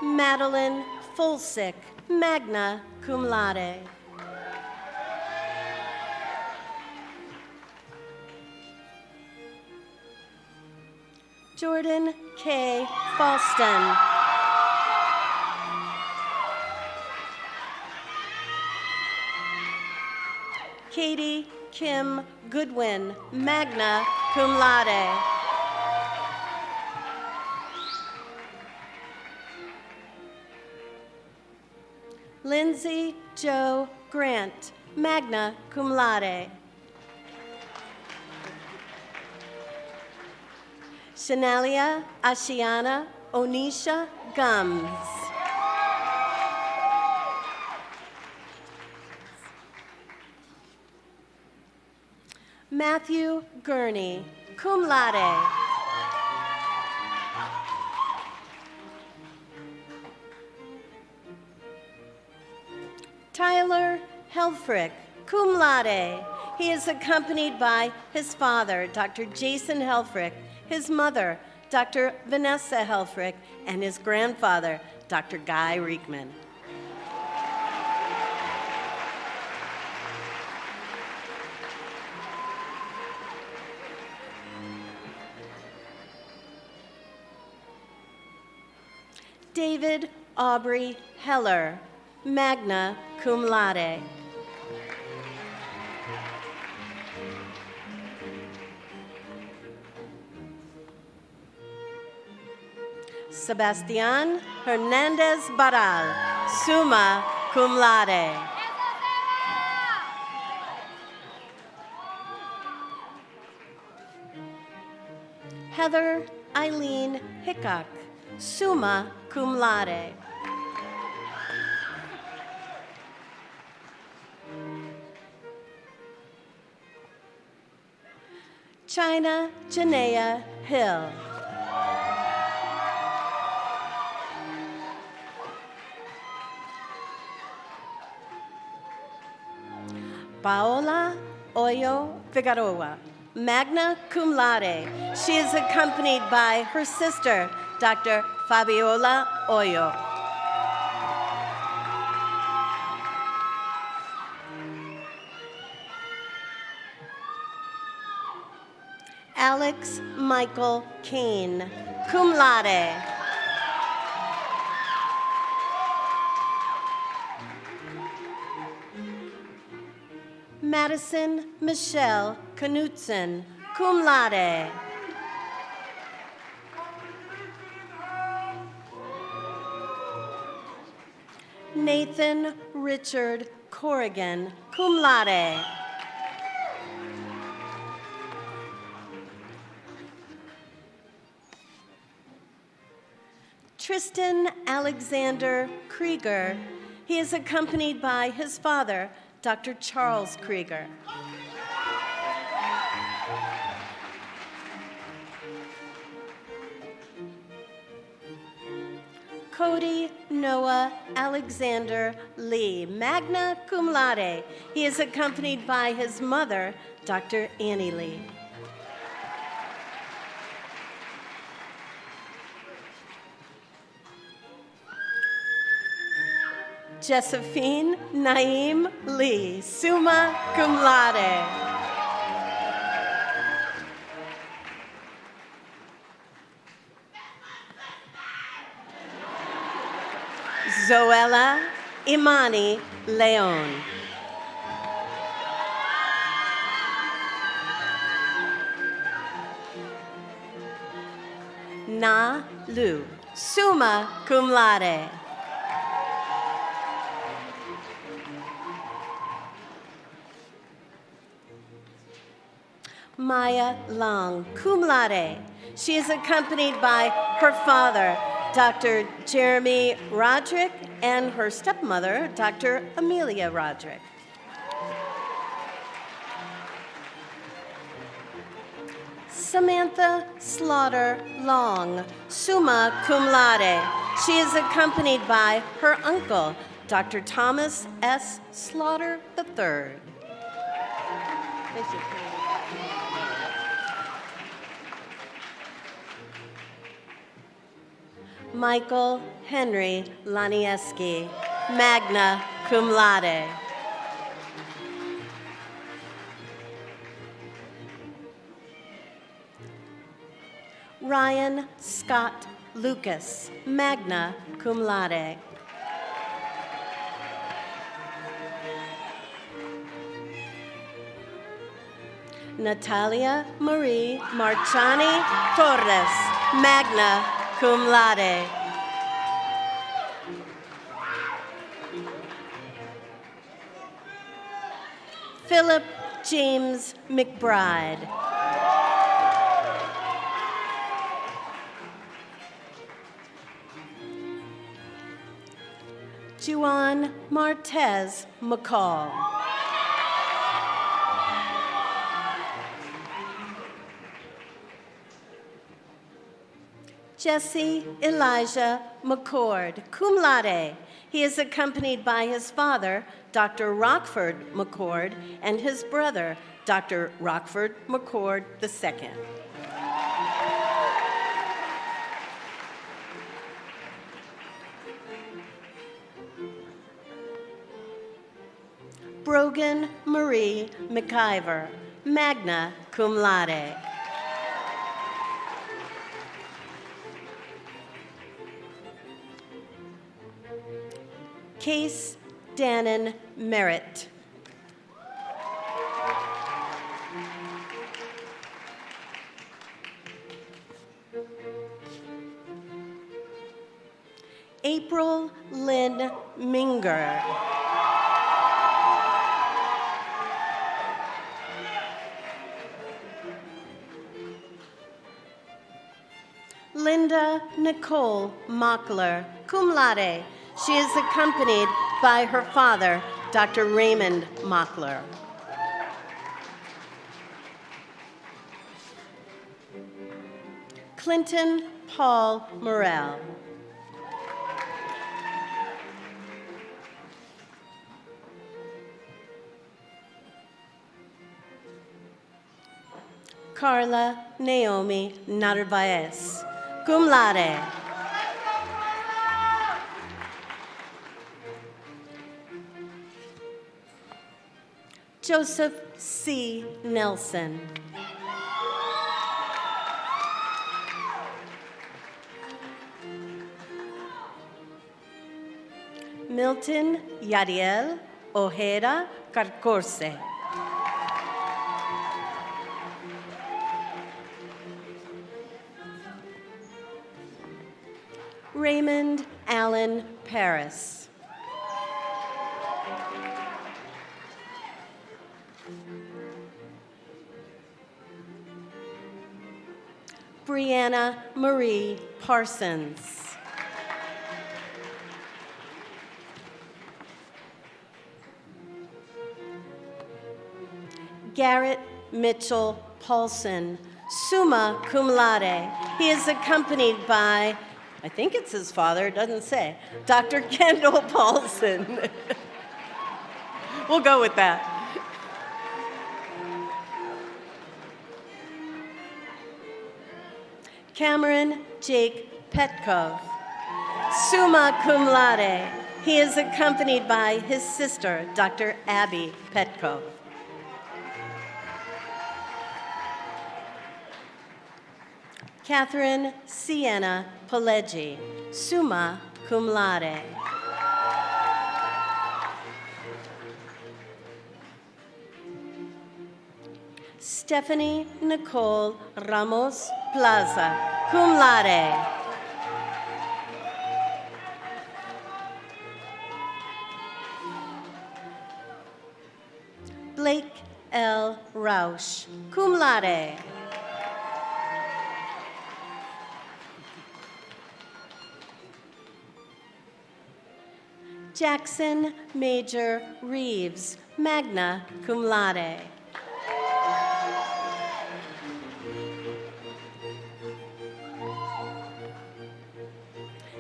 Madeline Fulsick, magna cum laude. Jordan K. Falston. Katie Kim Goodwin, magna cum laude. Lindsay Jo Grant, magna cum laude. Shanalia Ashiana Onisha Gums. Matthew Gurney, cum laude. Tyler Helfrich, cum laude. He is accompanied by his father, Dr. Jason Helfrich, his mother, Dr. Vanessa Helfrich, and his grandfather, Dr. Guy Riekman. David Aubrey Heller, magna cum laude. Sebastian Hernandez Baral, summa cum laude. Heather Eileen Hickok, summa cum laude. China Janaea Hill. Paola Oyo Figueroa, magna cum laude. She is accompanied by her sister, Dr. Fabiola Oyo. Alex Michael Kane, cum laude. Madison Michelle Knutson, cum laude. Nathan Richard Corrigan, cum laude. Tristan Alexander Krieger. He is accompanied by his father, Dr. Charles Krieger. Cody Noah Alexander Lee, magna cum laude. He is accompanied by his mother, Dr. Annie Lee. Josephine Naeem Lee, summa cum laude. Zoella Imani Leon. Na Lu, summa cum laude. Maya Long, cum laude. She is accompanied by her father, Dr. Jeremy Roderick, and her stepmother, Dr. Amelia Roderick. Samantha Slaughter Long, summa cum laude. She is accompanied by her uncle, Dr. Thomas S. Slaughter III. Michael Henry Lanieski, magna cum laude. Ryan Scott Lucas, magna cum laude. Natalia Marie Marchani Torres, magna cum laude. Philip James McBride. Juan Martez McCall. Jesse Elijah McCord, cum laude. He is accompanied by his father, Dr. Rockford McCord, and his brother, Dr. Rockford McCord II. Brogan Marie McIver, magna cum laude. Case Dannon Merritt. April Lynn Minger. Linda Nicole Mockler, cum laude. She is accompanied by her father, Dr. Raymond Mockler. Clinton Paul Morrell. Carla Naomi Narvaez, cum laude. Joseph C. Nelson. Milton Yadiel Ojeda Carcorce. Raymond Allen Paris. Brianna Marie Parsons. Garrett Mitchell Paulson, summa cum laude. He is accompanied by, I think it's his father, it doesn't say, Dr. Kendall Paulson. We'll go with that. Cameron Jake Petkov, summa cum laude. He is accompanied by his sister, Dr. Abby Petkov. Catherine Sienna Pileggi, summa cum laude. Stephanie Nicole Ramos Plaza, cum laude. Blake L. Rausch, cum laude. Jackson Major Reeves, magna cum laude.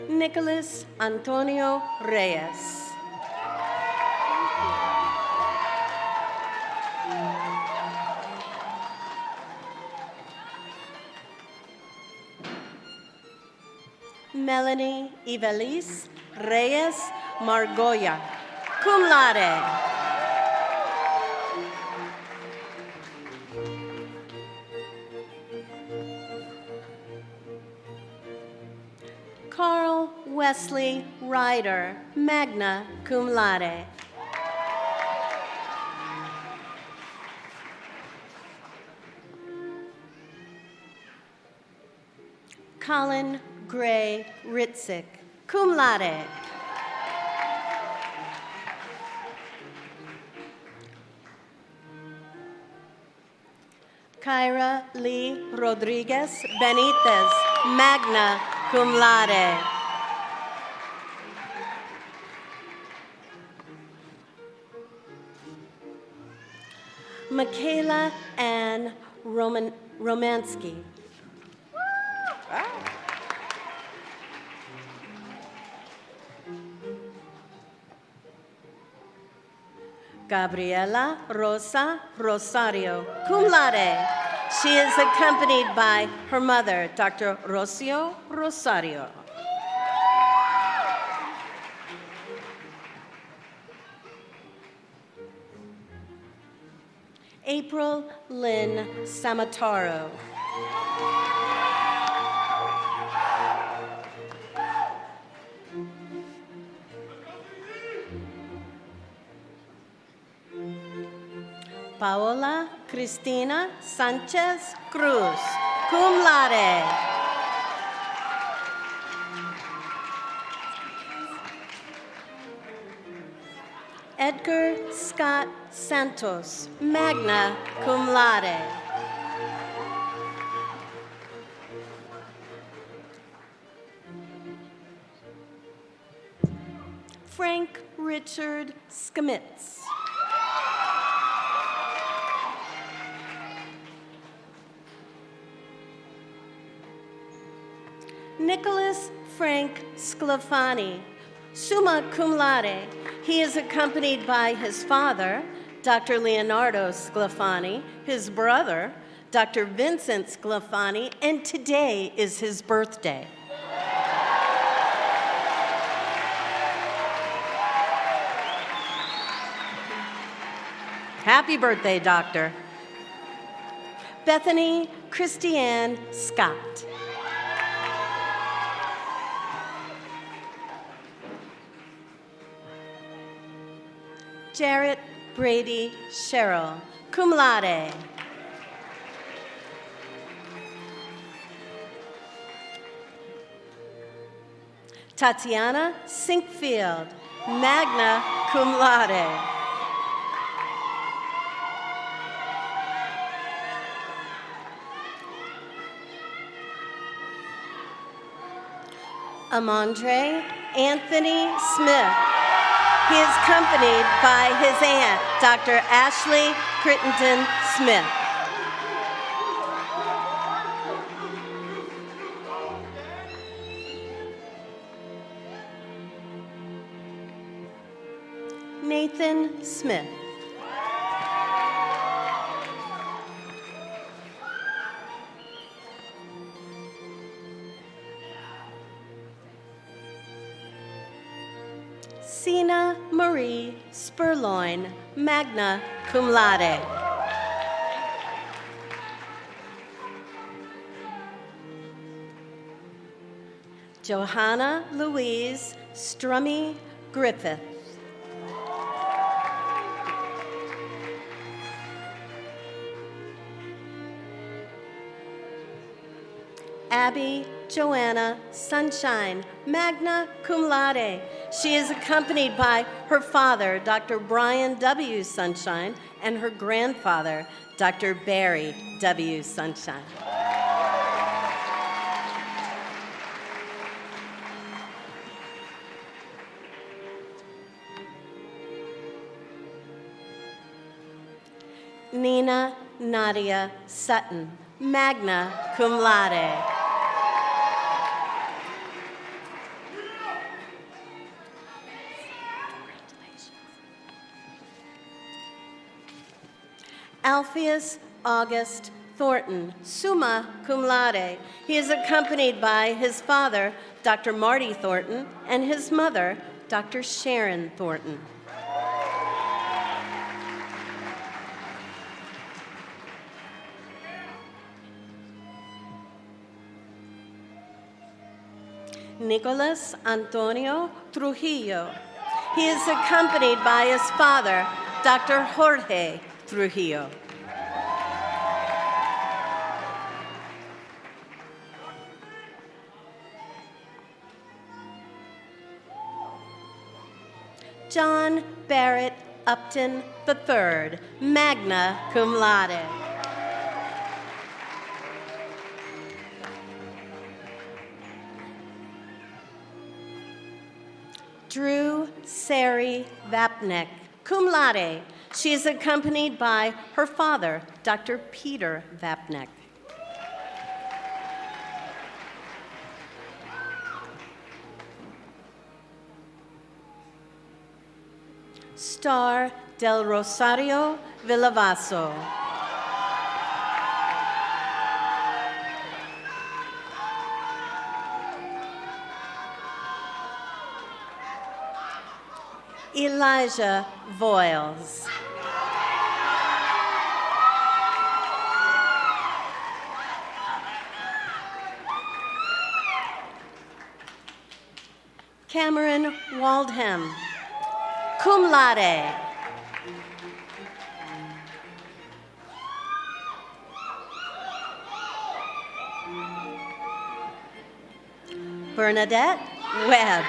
Nicholas Antonio Reyes. Melanie Ivelisse Reyes Margoya, cum laude. Carl Wesley Ryder, magna cum laude. Colin Gray Ritzik, cum laude. Kyra Lee Rodriguez Benitez, magna cum laude. Michaela Ann Romansky. Gabriela Rosa Rosario, cum laude. She is accompanied by her mother, Dr. Rocio Rosario. April Lynn Samataro. Paola Cristina Sanchez Cruz, cum laude. Edgar Scott Santos, magna cum laude. Frank Richard Skamitz. Nicholas Frank Sclafani, summa cum laude. He is accompanied by his father, Dr. Leonardo Sclafani, his brother, Dr. Vincent Sclafani, and today is his birthday. Happy birthday, Doctor. Bethany Christiane Scott. Jarrett Brady Sherrill, cum laude. Tatiana Sinkfield, magna cum laude. Amandre Anthony Smith. He is accompanied by his aunt, Dr. Ashley Crittenden Smith. Nathan Smith. Sina Marie Spurloin, magna cum laude. Johanna Louise Strummy Griffith. Abby Joanna Sunshine, magna cum laude. She is accompanied by her father, Dr. Brian W. Sunshine, and her grandfather, Dr. Barry W. Sunshine. Nina Nadia Sutton, magna cum laude. Alpheus August Thornton, summa cum laude. He is accompanied by his father, Dr. Marty Thornton, and his mother, Dr. Sharon Thornton. Nicolas Antonio Trujillo. He is accompanied by his father, Dr. Jorge Trujillo. John Barrett Upton III, magna cum laude. Drew Sari Vapnik, cum laude. She is accompanied by her father, Dr. Peter Vapnik. Star del Rosario Villavaso. Elijah Voiles. Cameron Waldham, cum laude. Bernadette Webb.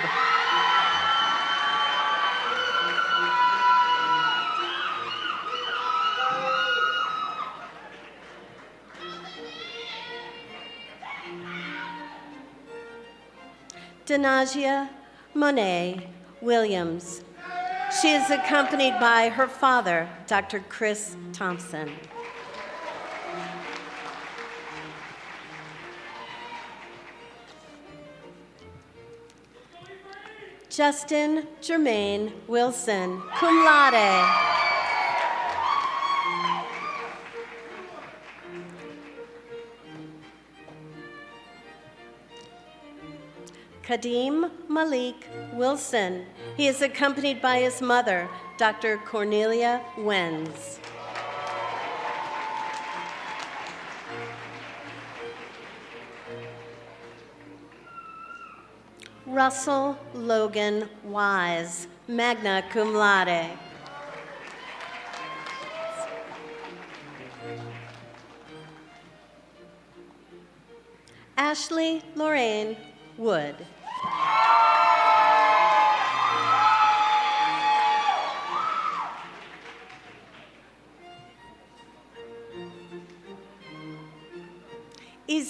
Denasia Monet Williams. She is accompanied by her father, Dr. Chris Thompson. Justin Jermaine Wilson, cum laude. Kadeem Malik Wilson. He is accompanied by his mother, Dr. Cornelia Wenz. Russell Logan Wise, magna cum laude. Ashley Lorraine Wood.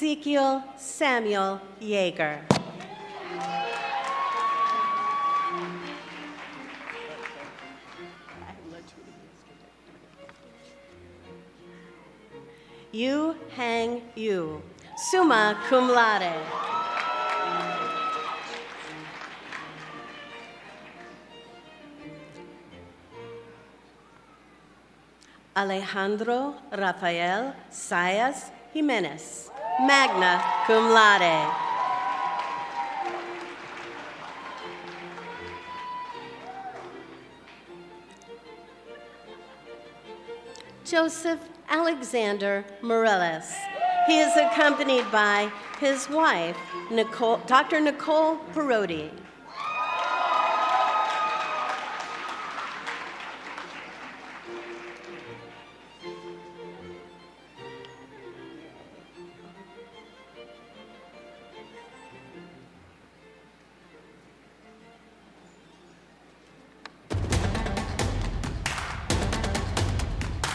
Ezekiel Samuel Yeager. Yu Hang Yu, summa cum laude. Alejandro Rafael Sayas Jimenez, magna cum laude. Joseph Alexander Morales. He is accompanied by his wife, Dr. Nicole Parodi.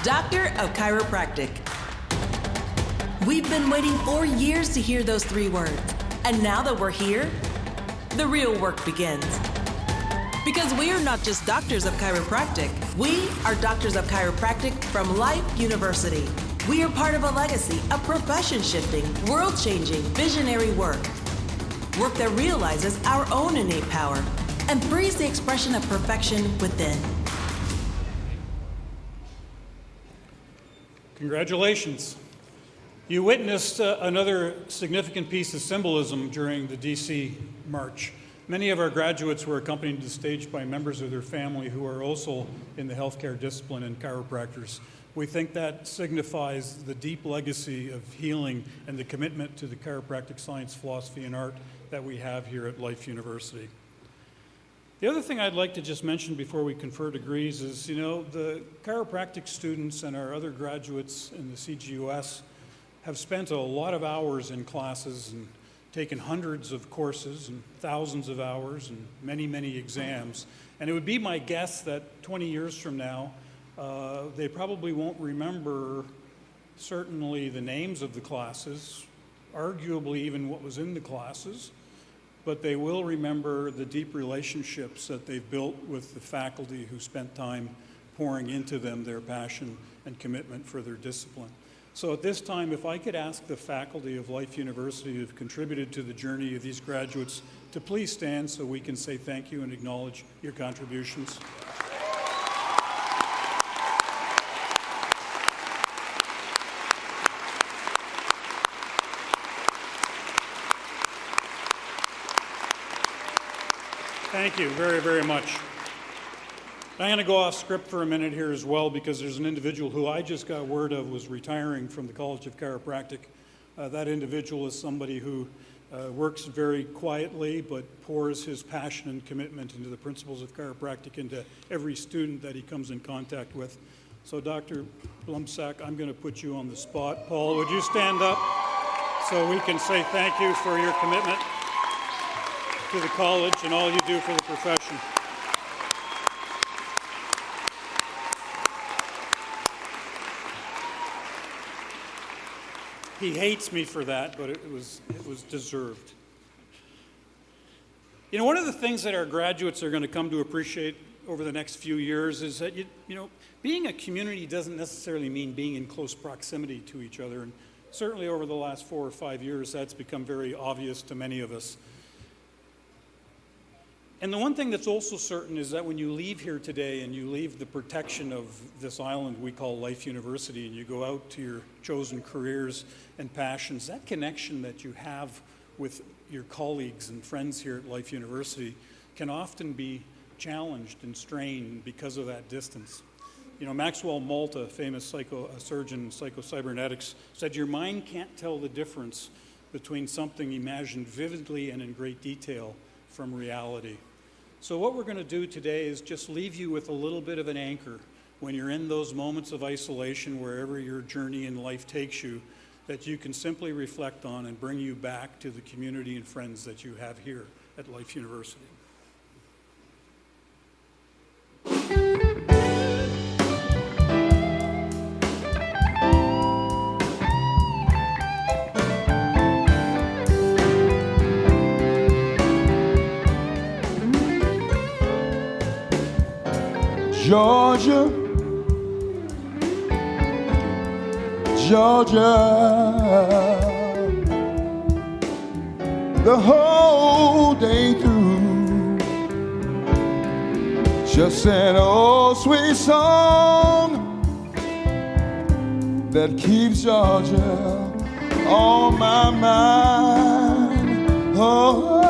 Doctor of Chiropractic. We've been waiting 4 years to hear those 3 words. And now that we're here, the real work begins. Because we are not just doctors of chiropractic. We are doctors of chiropractic from Life University. We are part of a legacy of profession-shifting, world-changing, visionary work. Work that realizes our own innate power and frees the expression of perfection within. Congratulations. You witnessed another significant piece of symbolism during the DC March. Many of our graduates were accompanied to the stage by members of their family who are also in the healthcare discipline and chiropractors. We think that signifies the deep legacy of healing and the commitment to the chiropractic science, philosophy, and art that we have here at Life University. The other thing I'd like to just mention before we confer degrees is, the chiropractic students and our other graduates in the CGUS have spent a lot of hours in classes and taken hundreds of courses and thousands of hours and many, many exams. And it would be my guess that 20 years from now, they probably won't remember certainly the names of the classes, arguably even what was in the classes, but they will remember the deep relationships that they've built with the faculty who spent time pouring into them their passion and commitment for their discipline. So at this time, if I could ask the faculty of Life University who have contributed to the journey of these graduates to please stand so we can say thank you and acknowledge your contributions. Thank you very, very much. I'm going to go off script for a minute here as well because there's an individual who I just got word of was retiring from the College of Chiropractic. That individual is somebody who works very quietly but pours his passion and commitment into the principles of chiropractic into every student that he comes in contact with. So Dr. Blumsack, I'm going to put you on the spot. Paul, would you stand up so we can say thank you for your commitment to the college and all you do for the profession. He hates me for that, but it was deserved. One of the things that our graduates are going to come to appreciate over the next few years is that being a community doesn't necessarily mean being in close proximity to each other, and certainly over the last 4 or 5 years that's become very obvious to many of us. And the one thing that's also certain is that when you leave here today and you leave the protection of this island we call Life University and you go out to your chosen careers and passions, that connection that you have with your colleagues and friends here at Life University can often be challenged and strained because of that distance. Maxwell Malta, famous surgeon in psychocybernetics, said your mind can't tell the difference between something imagined vividly and in great detail from reality. So what we're going to do today is just leave you with a little bit of an anchor when you're in those moments of isolation, wherever your journey in life takes you, that you can simply reflect on and bring you back to the community and friends that you have here at Life University. Georgia, Georgia, the whole day through, just an old sweet song that keeps Georgia on my mind. Oh,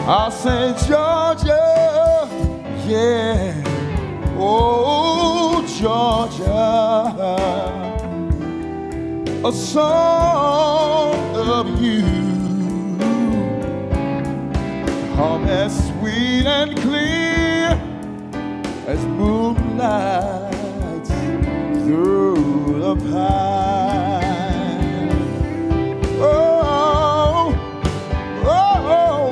I say Georgia, yeah, oh Georgia, a song of you, hum as sweet and clear as moonlight through the pine. Oh, oh,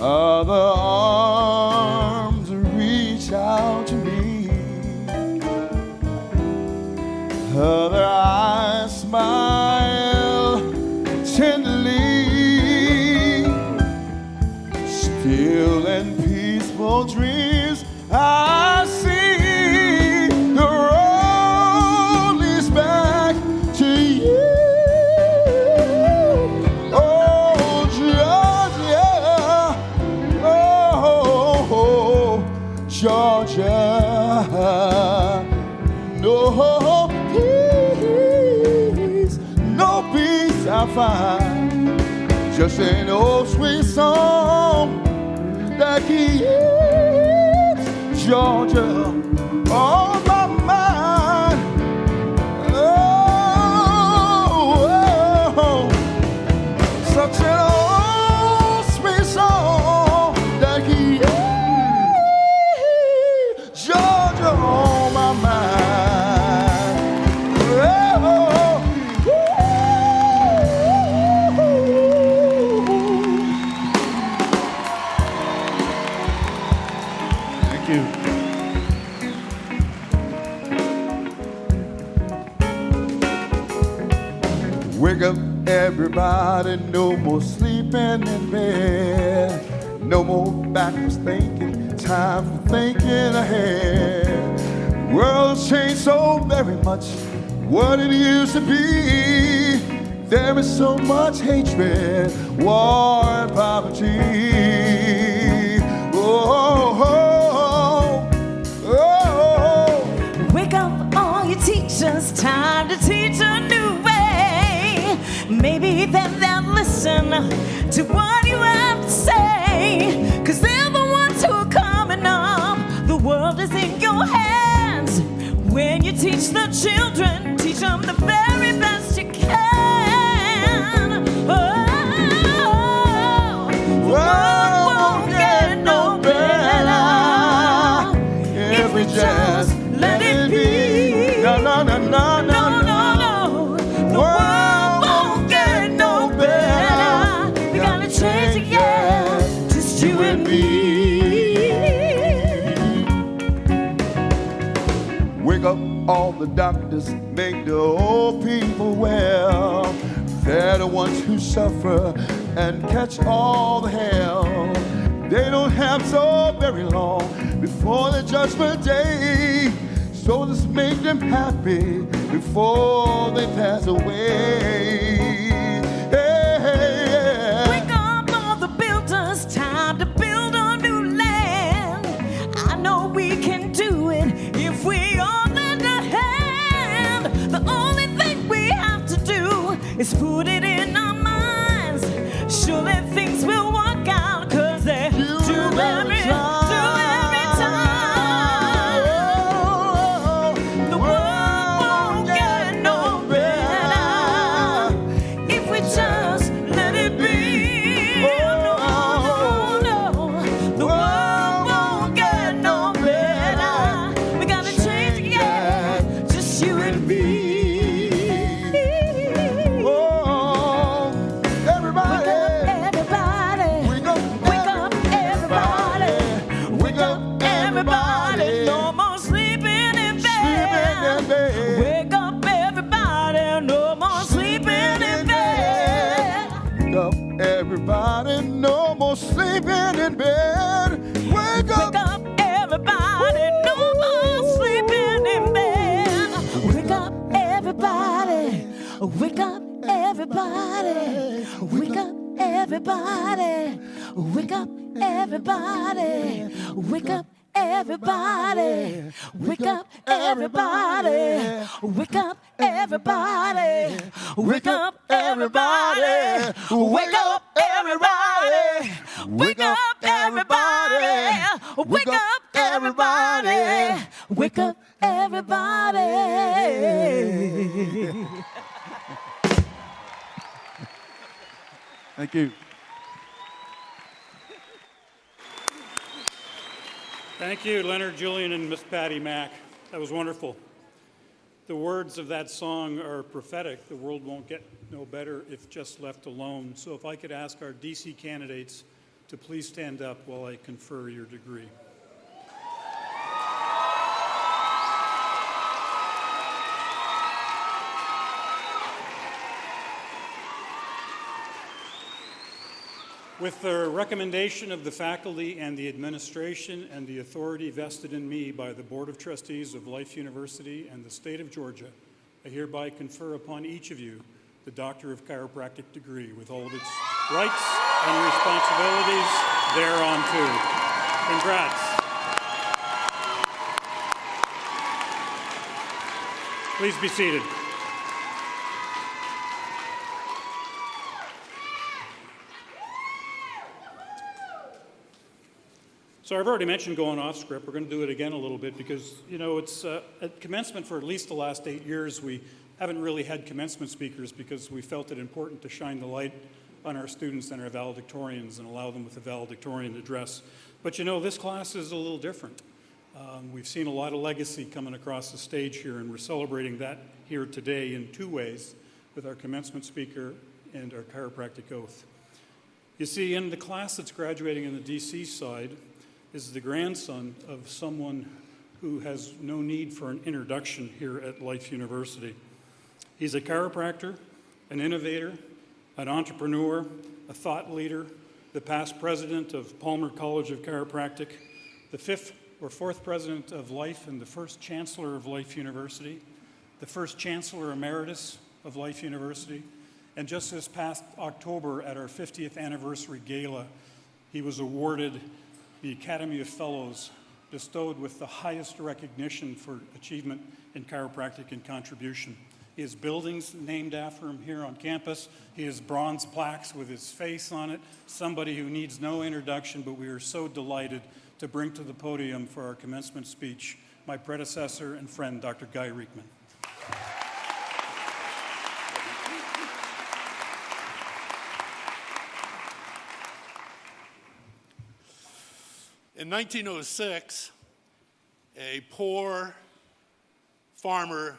other arms reach out to me, other eyes smile tenderly, still and peaceful dreams I see, the road leads back to you. Oh, Georgia, oh, Georgia, no peace I find, just an old sweet song that keeps Georgia on my mind. Oh, such an old sweet song that keeps Georgia on my mind. Thank you. Wake up, everybody, no more sleeping in bed, no more backwards thinking, time for thinking ahead. World's changed so very much, what it used to be. There is so much hatred, war and poverty. Oh, oh, oh. Wake up, all you teachers, time to teach a new way. Maybe then they'll listen to what you have to say, 'cause they're the ones who are coming up. The world is in your hands. When you teach the children, teach them the very best you can. Oh, the world won't get no better if we just let it be. No, no, no, no, no, no. The world won't get no better. We gotta change it, yeah, just you and me. Wake up, all the doctors, make the old people well. They're the ones who suffer and catch all the hell. They don't have so very long before the judgment day. So let's make them happy before they pass away. Hey, hey, yeah. Wake up, all the builders, time to build a new land. I know we can do it if we all lend a hand. The only thing we have to do is put it in our minds. Surely things will work out, 'cause they do every time. The world won't get no better if we just let it be. No, no. The world won't get no better. We gotta change it, yeah, just you and me. Oh, everybody. Everybody. more sleeping in bed. Wake up, everybody. No more sleeping in bed. Wake up, everybody. Wake up, everybody. Wake up, everybody. Wake up, everybody. Wake up, everybody. Wake up, everybody. Wake up, everybody. Wake up, everybody. Wake up, everybody. Wake up, everybody. Wake up, everybody. Wake up, everybody. Thank you. Thank you, Leonard, Julian, and Miss Patty Mack. That was wonderful. The words of that song are prophetic. The world won't get no better if just left alone. So if I could ask our DC candidates to please stand up while I confer your degree. With the recommendation of the faculty and the administration and the authority vested in me by the Board of Trustees of Life University and the state of Georgia, I hereby confer upon each of you the Doctor of Chiropractic degree with all of its rights and responsibilities thereunto. Congrats. Please be seated. So I've already mentioned going off script. We're going to do it again a little bit because, you know, it's at commencement for at least the last 8 years, we haven't really had commencement speakers because we felt it important to shine the light on our students and our valedictorians and allow them with a valedictorian address. But, you know, this class is a little different. We've seen a lot of legacy coming across the stage here, and we're celebrating that here today in two ways, with our commencement speaker and our chiropractic oath. You see, in the class that's graduating in the DC side, is the grandson of someone who has no need for an introduction here at Life University. He's a chiropractor, an innovator, an entrepreneur, a thought leader, the past president of Palmer College of Chiropractic, the fifth or fourth president of Life and the first chancellor of Life University, the first chancellor emeritus of Life University, and just this past October at our 50th anniversary gala, he was awarded the Academy of Fellows, bestowed with the highest recognition for achievement in chiropractic and contribution. He has buildings named after him here on campus. He has bronze plaques with his face on it, somebody who needs no introduction, but we are so delighted to bring to the podium for our commencement speech my predecessor and friend, Dr. Guy Reekman. In 1906, a poor farmer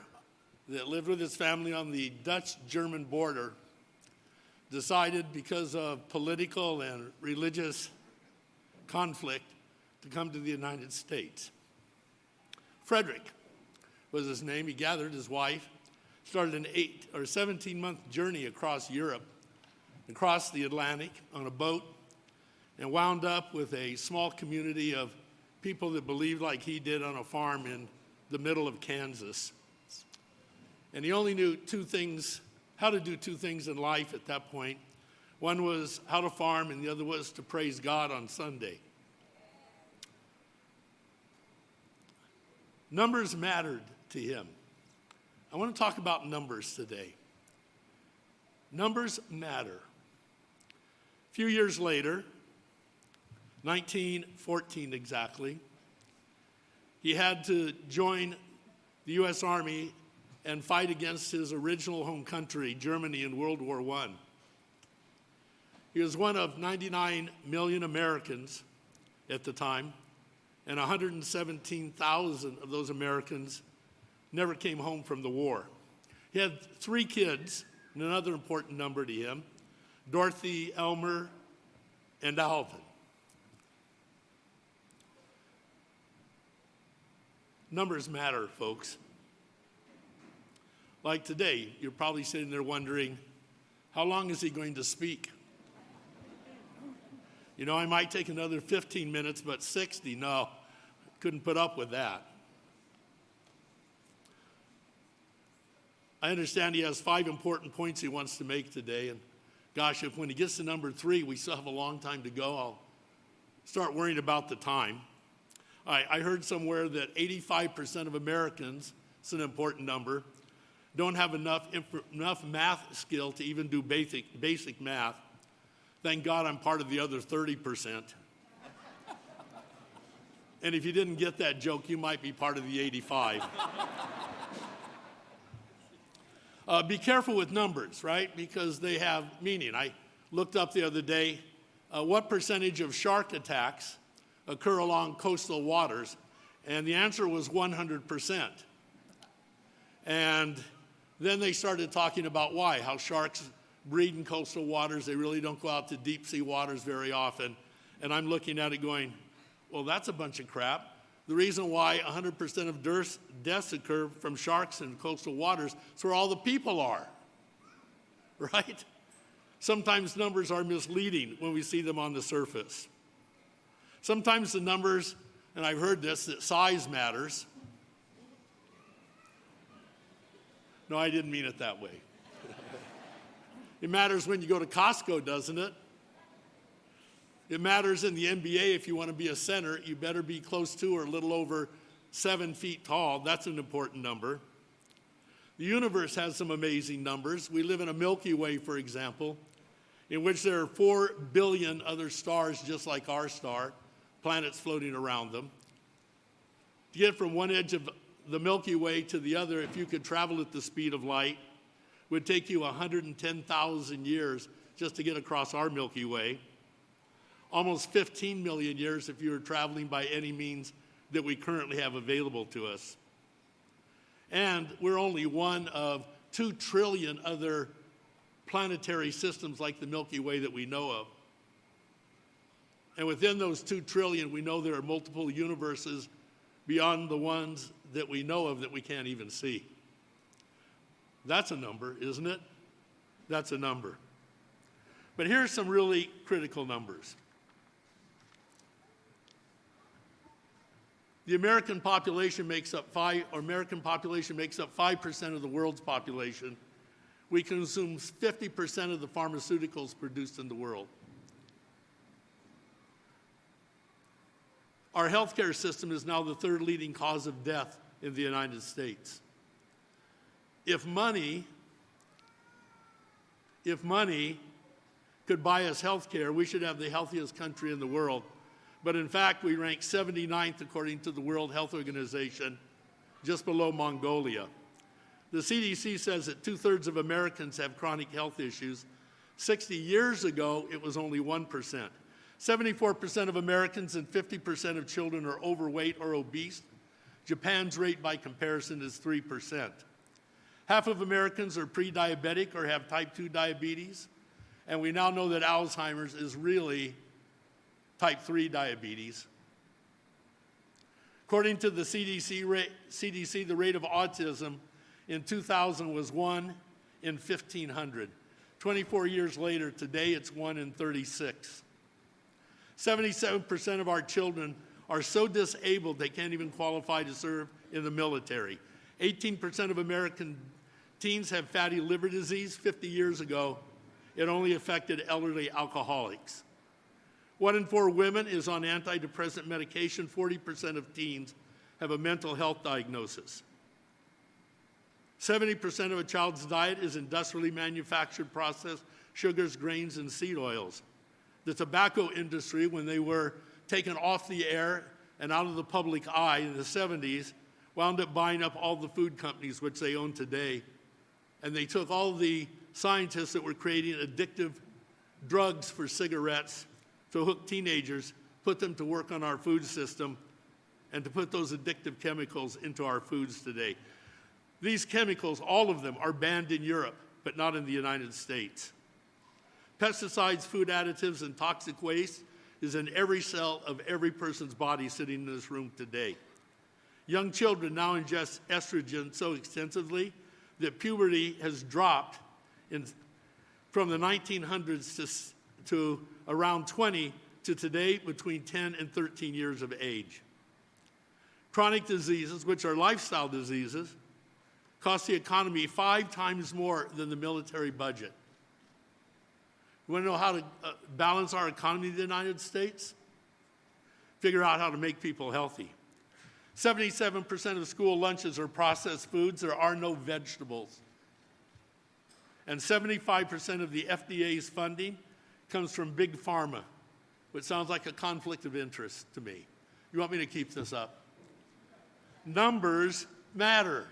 that lived with his family on the Dutch-German border decided, because of political and religious conflict, to come to the United States. Frederick was his name. He gathered his wife, started an 8 or 17-month journey across Europe, across the Atlantic on a boat, and wound up with a small community of people that believed like he did on a farm in the middle of Kansas. And he only knew two things, how to do two things in life at that point. One was how to farm, and the other was to praise God on Sunday. Numbers mattered to him. I want to talk about numbers today. Numbers matter. A few years later, 1914 exactly, he had to join the U.S. Army and fight against his original home country, Germany, in World War I. He was one of 99 million Americans at the time, and 117,000 of those Americans never came home from the war. He had 3 kids, and another important number to him, Dorothy, Elmer, and Alvin. Numbers matter, folks. Like today, you're probably sitting there wondering, how long is he going to speak? You know, I might take another 15 minutes, but 60, no, couldn't put up with that. I understand he has 5 important points he wants to make today, and gosh, if when he gets to number 3, we still have a long time to go, I'll start worrying about the time. I heard somewhere that 85% of Americans, it's an important number, don't have enough math skill to even do basic math. Thank God I'm part of the other 30%. And if you didn't get that joke, you might be part of the 85. Be careful with numbers, right? Because they have meaning. I looked up the other day, what percentage of shark attacks occur along coastal waters? And the answer was 100%. And then they started talking about why, how sharks breed in coastal waters. They really don't go out to deep sea waters very often. And I'm looking at it going, well, that's a bunch of crap. The reason why 100% of deaths occur from sharks in coastal waters is where all the people are, right? Sometimes numbers are misleading when we see them on the surface. Sometimes the numbers, and I've heard this, that size matters. No, I didn't mean it that way. It matters when you go to Costco, doesn't it? It matters in the NBA if you want to be a center, you better be close to or a little over 7 feet tall. That's an important number. The universe has some amazing numbers. We live in a Milky Way, for example, in which there are 4 billion other stars just like our star, planets floating around them. To get from one edge of the Milky Way to the other, if you could travel at the speed of light, would take you 110,000 years just to get across our Milky Way. Almost 15 million years if you were traveling by any means that we currently have available to us. And we're only one of 2 trillion other planetary systems like the Milky Way that we know of. And within those 2 trillion, we know there are multiple universes beyond the ones that we know of that we can't even see. That's a number, isn't it? That's a number. But here's some really critical numbers. The American population makes up 5% of the world's population. We consume 50% of the pharmaceuticals produced in the world. Our healthcare system is now the 3rd leading cause of death in the United States. If money could buy us healthcare, we should have the healthiest country in the world. But in fact, we rank 79th according to the World Health Organization, just below Mongolia. The CDC says that 2/3 of Americans have chronic health issues. 60 years ago, it was only 1%. 74% of Americans and 50% of children are overweight or obese. Japan's rate by comparison is 3%. Half of Americans are pre-diabetic or have type 2 diabetes. And we now know that Alzheimer's is really type 3 diabetes. According to the CDC, the rate of autism in 2000 was 1 in 1,500. 24 years later, today it's 1 in 36. 77% of our children are so disabled they can't even qualify to serve in the military. 18% of American teens have fatty liver disease. 50 years ago, it only affected elderly alcoholics. 1 in 4 women is on antidepressant medication. 40% of teens have a mental health diagnosis. 70% of a child's diet is industrially manufactured processed sugars, grains, and seed oils. The tobacco industry, when they were taken off the air and out of the public eye in the 70s, wound up buying up all the food companies which they own today. And they took all the scientists that were creating addictive drugs for cigarettes to hook teenagers, put them to work on our food system, and to put those addictive chemicals into our foods today. These chemicals, all of them, are banned in Europe, but not in the United States. Pesticides, food additives, and toxic waste is in every cell of every person's body sitting in this room today. Young children now ingest estrogen so extensively that puberty has dropped from the 1900s to around 20 to today between 10 and 13 years of age. Chronic diseases, which are lifestyle diseases, cost the economy 5 times more than the military budget. You want to know how to balance our economy in the United States? Figure out how to make people healthy. 77% of school lunches are processed foods. There are no vegetables. And 75% of the FDA's funding comes from big pharma, which sounds like a conflict of interest to me. You want me to keep this up? Numbers matter.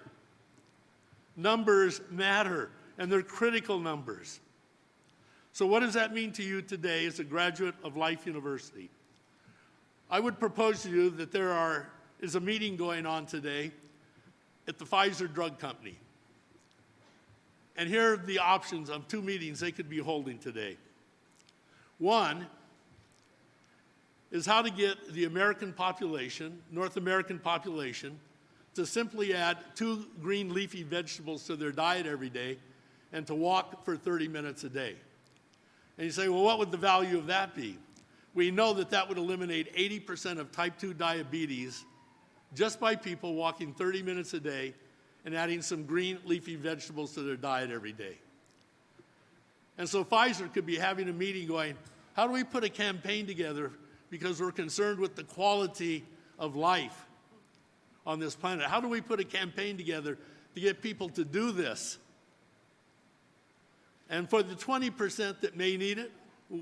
Numbers matter, and they're critical numbers. So what does that mean to you today as a graduate of Life University? I would propose to you that there is a meeting going on today at the Pfizer Drug Company. And here are the options of 2 meetings they could be holding today. One is how to get the American population, North American population, to simply add 2 green leafy vegetables to their diet every day and to walk for 30 minutes a day. And you say, well, what would the value of that be? We know that that would eliminate 80% of type 2 diabetes just by people walking 30 minutes a day and adding some green leafy vegetables to their diet every day. And so Pfizer could be having a meeting going, how do we put a campaign together because we're concerned with the quality of life on this planet? How do we put a campaign together to get people to do this? And for the 20% that may need it,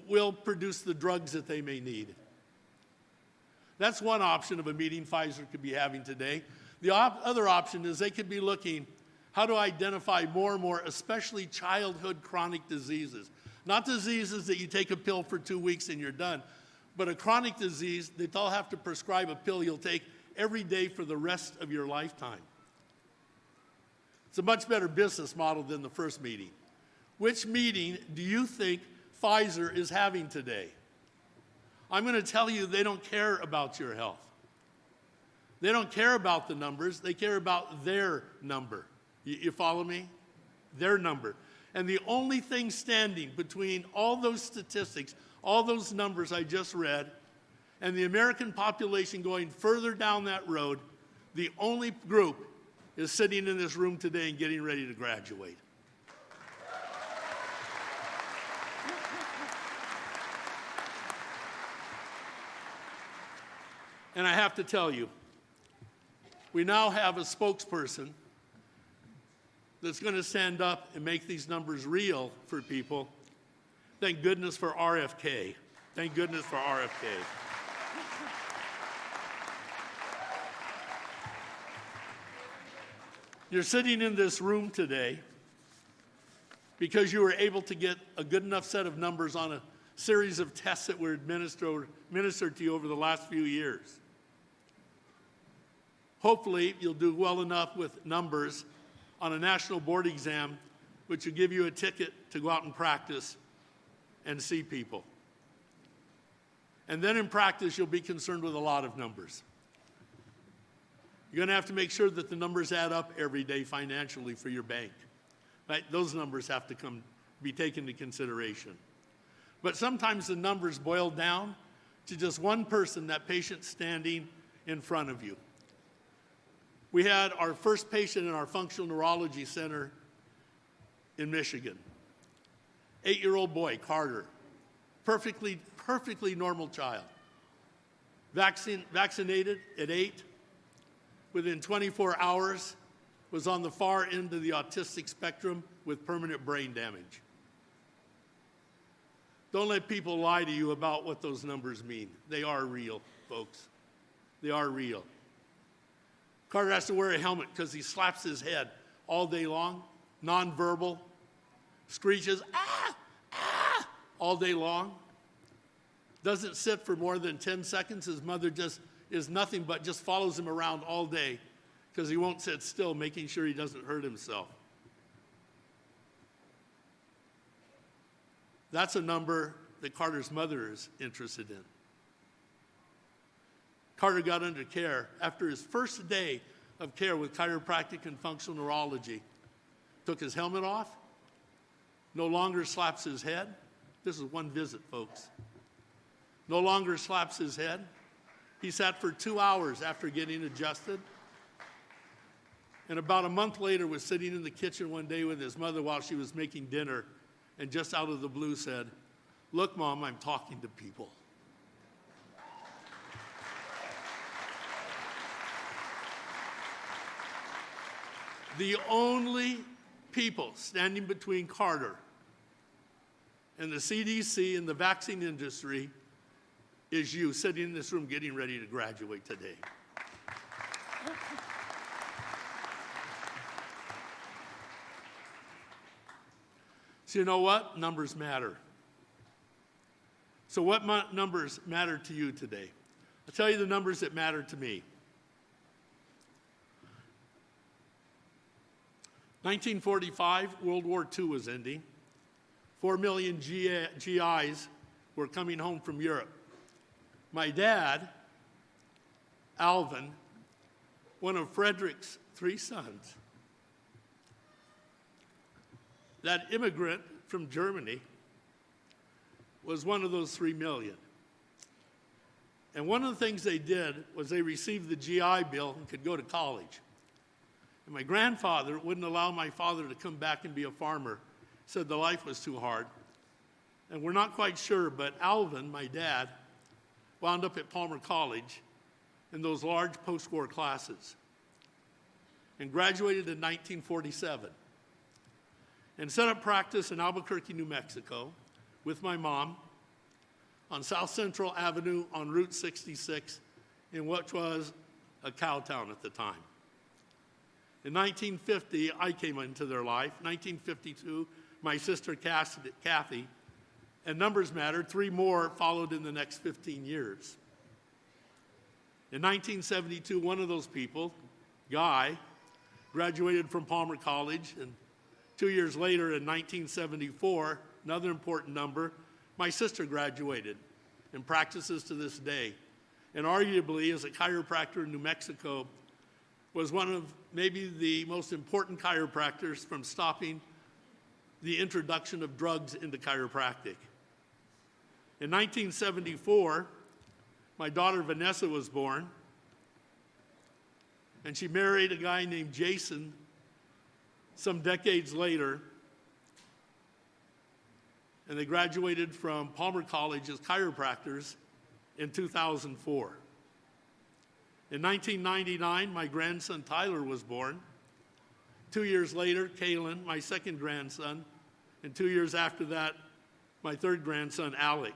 we'll produce the drugs that they may need. That's one option of a meeting Pfizer could be having today. The other option is they could be looking how to identify more and more, especially childhood chronic diseases. Not diseases that you take a pill for 2 weeks and you're done, but a chronic disease that they'll have to prescribe a pill you'll take every day for the rest of your lifetime. It's a much better business model than the first meeting. Which meeting do you think Pfizer is having today? I'm going to tell you they don't care about your health. They don't care about the numbers. They care about their number. You follow me? Their number. And the only thing standing between all those statistics, all those numbers I just read, and the American population going further down that road, the only group is sitting in this room today and getting ready to graduate. And I have to tell you, we now have a spokesperson that's going to stand up and make these numbers real for people. Thank goodness for RFK. Thank goodness for RFK. You're sitting in this room today because you were able to get a good enough set of numbers on a series of tests that were administered to you over the last few years. Hopefully, you'll do well enough with numbers on a national board exam, which will give you a ticket to go out and practice and see people. And then in practice, you'll be concerned with a lot of numbers. You're going to have to make sure that the numbers add up every day financially for your bank. Right? Those numbers have to be taken into consideration. But sometimes the numbers boil down to just one person, that patient standing in front of you. We had our first patient in our functional neurology center in Michigan. 8-year-old boy, Carter. Perfectly normal child. Vaccinated at 8. Within 24 hours, was on the far end of the autistic spectrum with permanent brain damage. Don't let people lie to you about what those numbers mean. They are real, folks. They are real. Carter has to wear a helmet because he slaps his head all day long, nonverbal, screeches, ah, ah, all day long. Doesn't sit for more than 10 seconds. His mother just is nothing but just follows him around all day because he won't sit still, making sure he doesn't hurt himself. That's a number that Carter's mother is interested in. Carter got under care after his first day of care with chiropractic and functional neurology. Took his helmet off, no longer slaps his head. This is one visit, folks. no longer slaps his head. He sat for 2 hours after getting adjusted. And about a month later was sitting in the kitchen one day with his mother while she was making dinner, and just out of the blue said, "Look, Mom, I'm talking to people." The only people standing between Carter and the CDC and the vaccine industry is you sitting in this room getting ready to graduate today. So you know what? Numbers matter. So what numbers matter to you today? I'll tell you the numbers that matter to me. 1945, World War II was ending. 4 million GIs were coming home from Europe. My dad, Alvin, one of Frederick's 3 sons, that immigrant from Germany, was one of those 3 million. And one of the things they did was they received the GI Bill and could go to college. And my grandfather wouldn't allow my father to come back and be a farmer. Said the life was too hard. And we're not quite sure, but Alvin, my dad, wound up at Palmer College in those large post-war classes and graduated in 1947 and set up practice in Albuquerque, New Mexico with my mom on South Central Avenue on Route 66 in what was a cow town at the time. In 1950, I came into their life. 1952, my sister Kathy, and numbers mattered. 3 more followed in the next 15 years. In 1972, one of those people, Guy, graduated from Palmer College, and 2 years later, in 1974, another important number, my sister graduated and practices to this day. And arguably, as a chiropractor in New Mexico, was one of maybe the most important chiropractors from stopping the introduction of drugs into chiropractic. In 1974, my daughter Vanessa was born, and she married a guy named Jason some decades later, and they graduated from Palmer College as chiropractors in 2004. In 1999, my grandson Tyler was born. 2 years later, Kalen, my second grandson, and 2 years after that, my third grandson, Alec.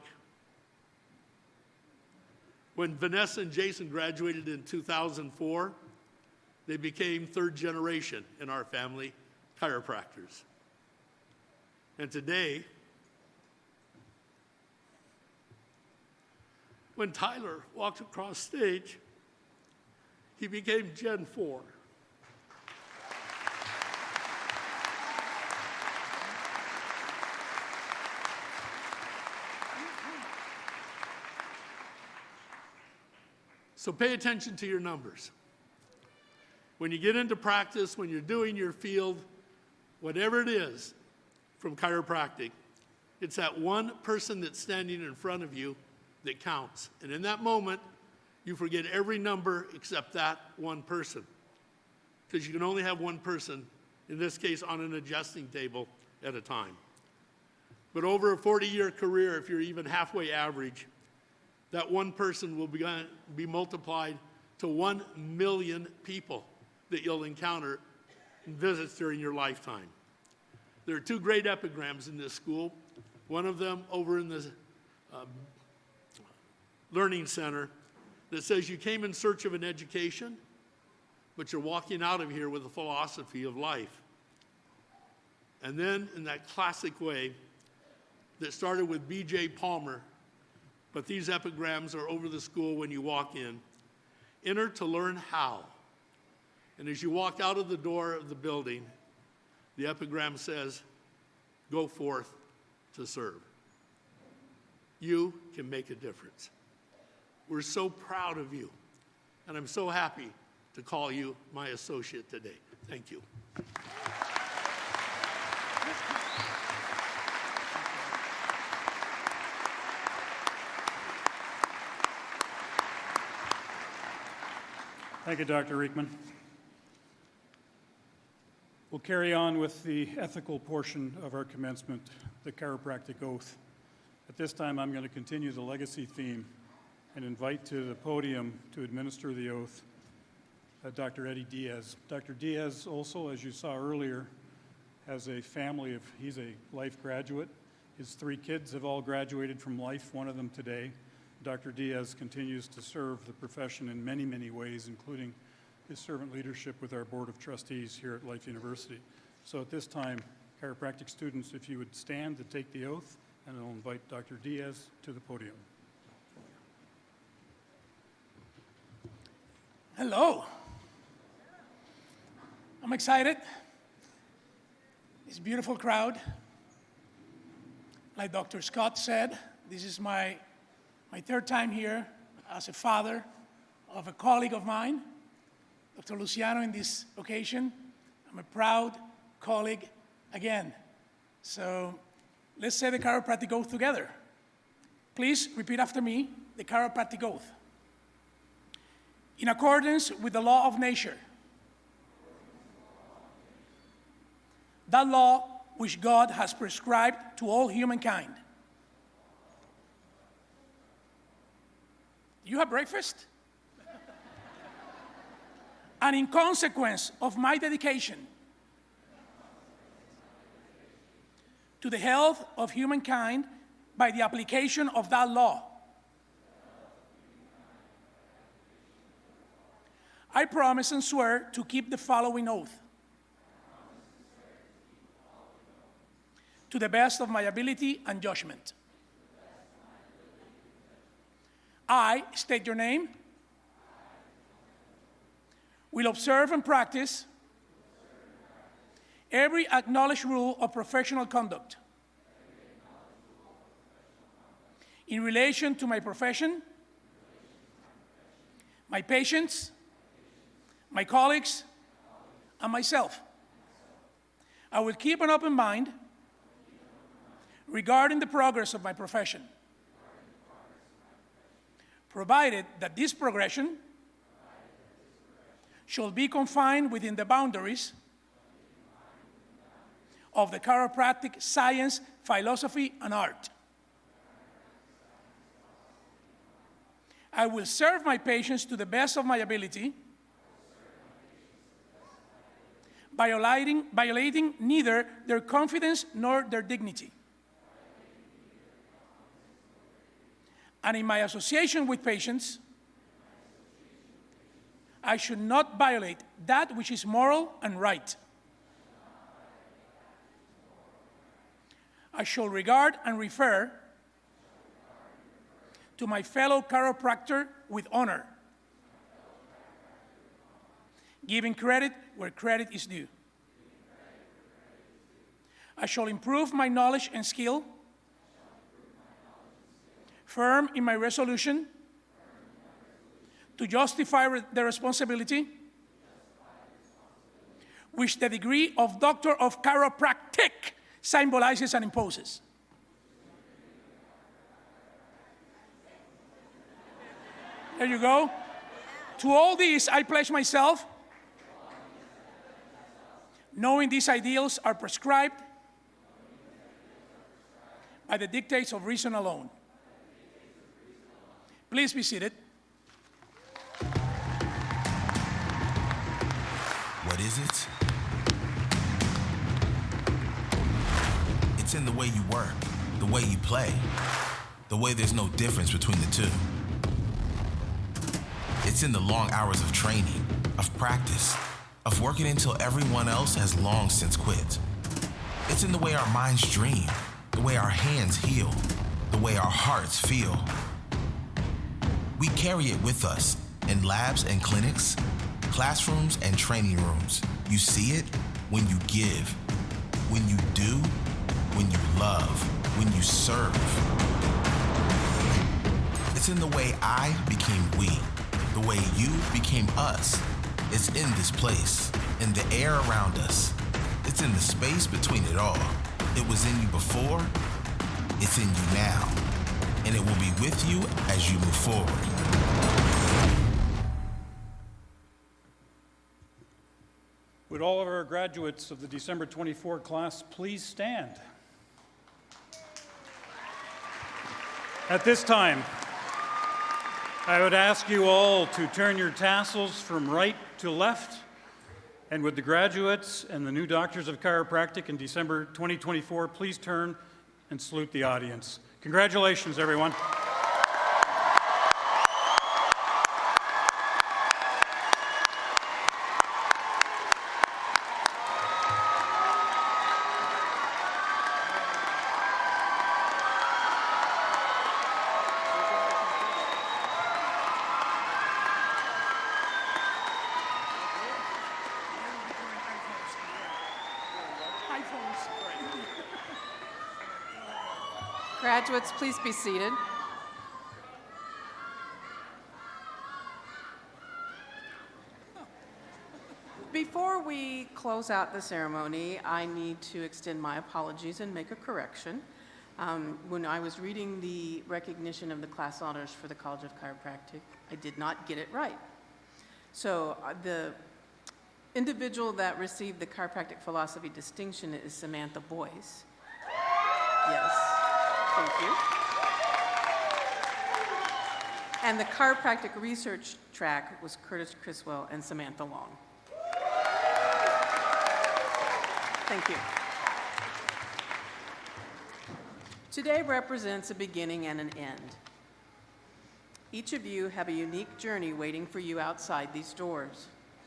When Vanessa and Jason graduated in 2004, they became third generation in our family chiropractors. And today, when Tyler walked across stage, he became Gen 4. So pay attention to your numbers. When you get into practice, when you're doing your field, whatever it is from chiropractic, it's that one person that's standing in front of you that counts. And in that moment, you forget every number except that one person. Because you can only have one person, in this case on an adjusting table, at a time. But over a 40-year career, if you're even halfway average, that one person will be multiplied to 1 million people that you'll encounter in visits during your lifetime. There are 2 great epigrams in this school. One of them over in the Learning Center that says you came in search of an education, but you're walking out of here with a philosophy of life. And then in that classic way that started with B.J. Palmer, but these epigrams are over the school when you walk in. Enter to learn how. And as you walk out of the door of the building, the epigram says, go forth to serve. You can make a difference. We're so proud of you, and I'm so happy to call you my associate today. Thank you. Thank you, Dr. Riekman. We'll carry on with the ethical portion of our commencement, the chiropractic oath. At this time, I'm going to continue the legacy theme and invite to the podium to administer the oath Dr. Eddie Diaz. Dr. Diaz also, as you saw earlier, has a family he's a Life graduate. His 3 kids have all graduated from Life, one of them today. Dr. Diaz continues to serve the profession in many, many ways, including his servant leadership with our Board of Trustees here at Life University. So at this time, chiropractic students, if you would stand to take the oath, and I'll invite Dr. Diaz to the podium. Hello. I'm excited. This beautiful crowd. Like Dr. Scott said, this is my 3rd time here as a father of a colleague of mine, Dr. Luciano, in this occasion. I'm a proud colleague again. So let's say the chiropractic oath together. Please repeat after me the chiropractic oath. In accordance with the law of nature, that law which God has prescribed to all humankind. You have breakfast? And in consequence of my dedication to the health of humankind by the application of that law, I promise and swear to keep the following oath. To the best of my ability and judgment. I state your name. Will observe and practice every acknowledged rule of professional conduct in relation to my profession, my patients, my colleagues, and myself. I will keep an open mind regarding the progress of my profession, provided that this progression shall be confined within the boundaries of the chiropractic science, philosophy, and art. I will serve my patients to the best of my ability, violating neither their confidence nor their dignity. And in my association with patients, I should not violate that which is moral and right. I shall regard and refer to my fellow chiropractor with honor, giving credit where credit is due. I shall improve my knowledge and skill, firm in my resolution to justify the responsibility which the degree of Doctor of Chiropractic symbolizes and imposes. There you go. To all these, I pledge myself, knowing these ideals are prescribed by the dictates of reason alone. Please be seated. What is it? It's in the way you work, the way you play, the way there's no difference between the two. It's in the long hours of training, of practice, of working until everyone else has long since quit. It's in the way our minds dream, the way our hands heal, the way our hearts feel. We carry it with us in labs and clinics, classrooms and training rooms. You see it when you give, when you do, when you love, when you serve. It's in the way I became we, the way you became us. It's in this place, in the air around us. It's in the space between it all. It was in you before, it's in you now, and it will be with you as you move forward. Would all of our graduates of the December 24 class please stand? At this time, I would ask you all to turn your tassels from right to left, and would the graduates and the new doctors of chiropractic in December 2024 please turn and salute the audience. Congratulations, everyone. Graduates, please be seated. Before we close out the ceremony, I need to extend my apologies and make a correction. When I was reading the recognition of the class honors for the College of Chiropractic, I did not get it right. So the individual that received the chiropractic philosophy distinction is Samantha Boyce. Yes. Thank you. And the chiropractic research track was Curtis Criswell and Samantha Long. Thank you. Today represents a beginning and an end. Each of you have a unique journey waiting for you outside these doors.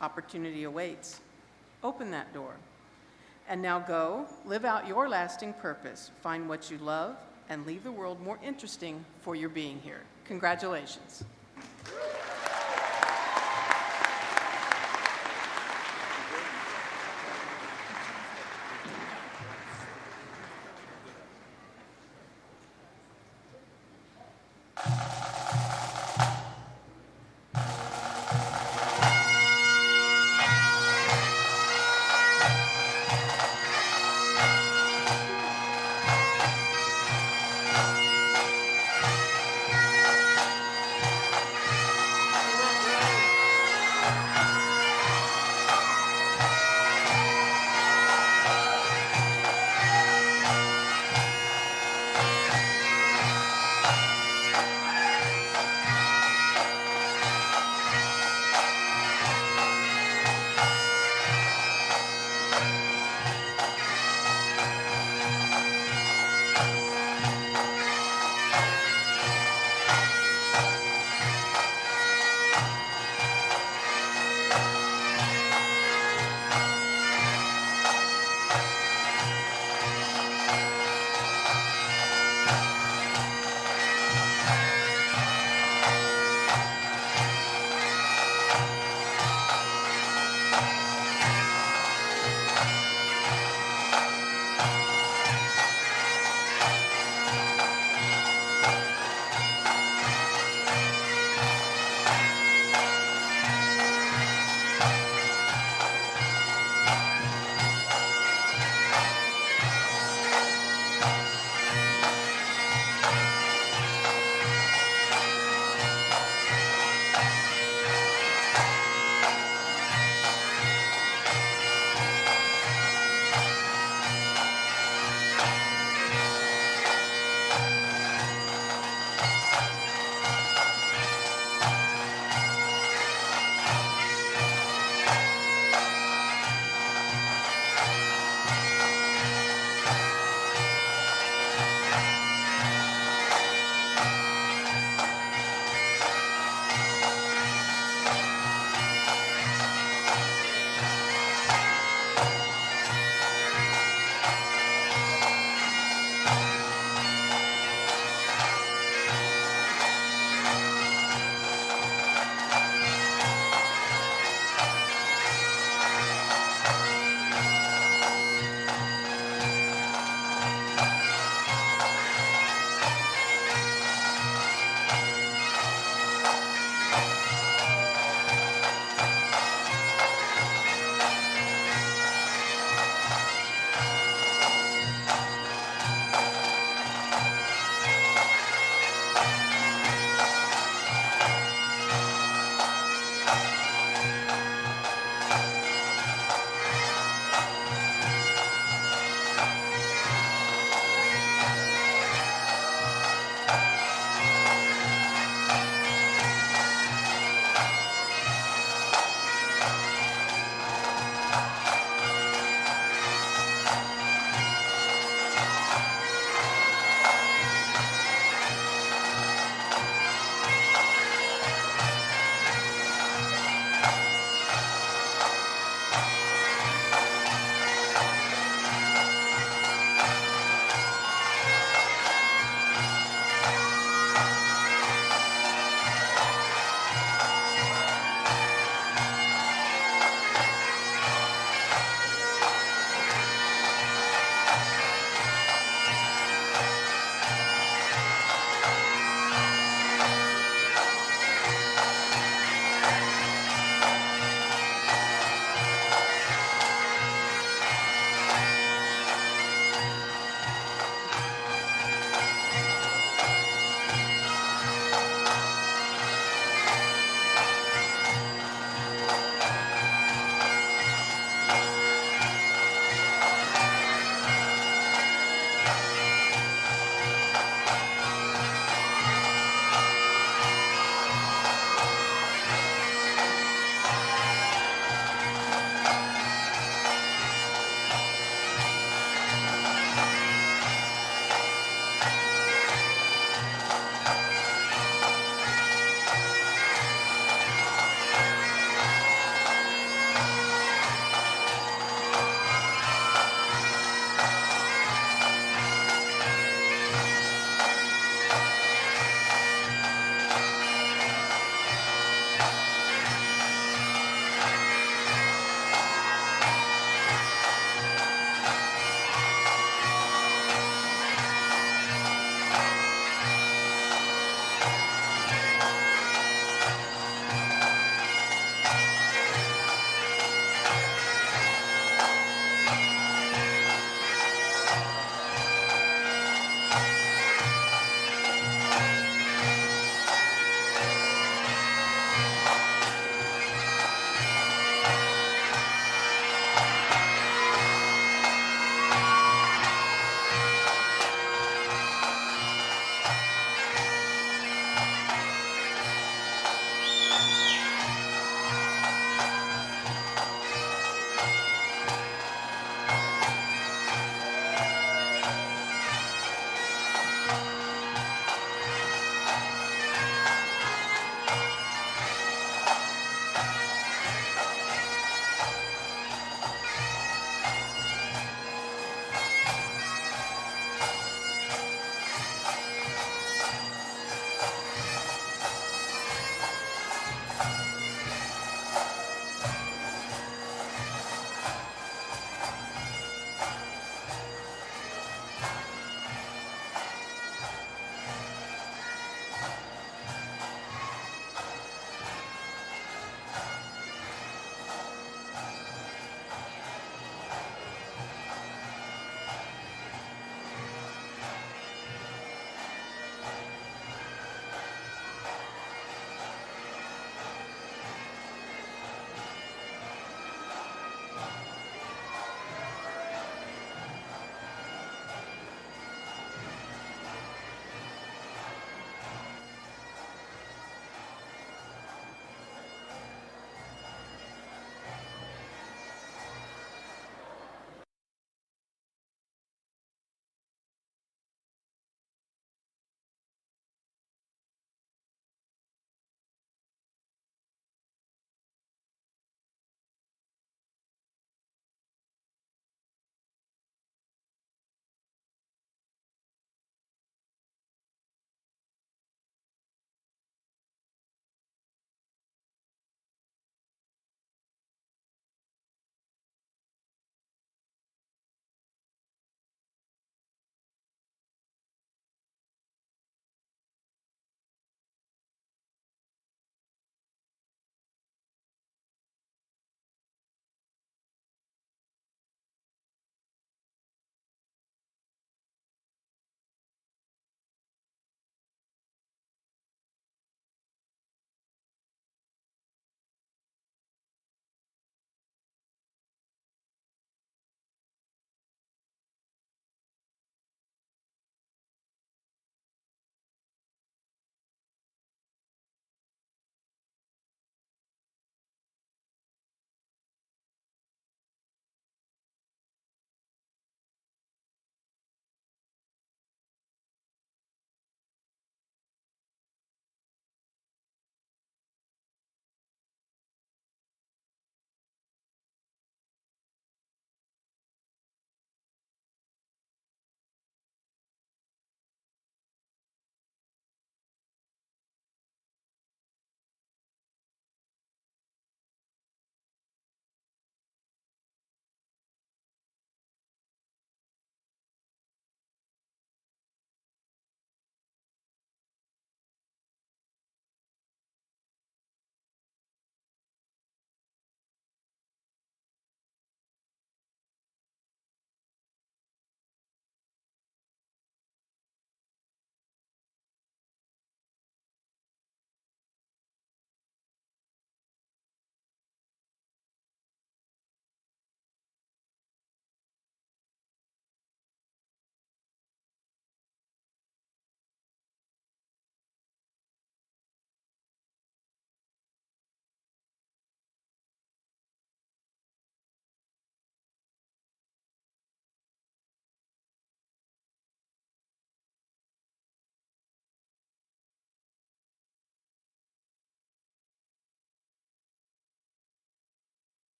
Opportunity awaits. Open that door. And now go, live out your lasting purpose, find what you love, and leave the world more interesting for your being here. Congratulations.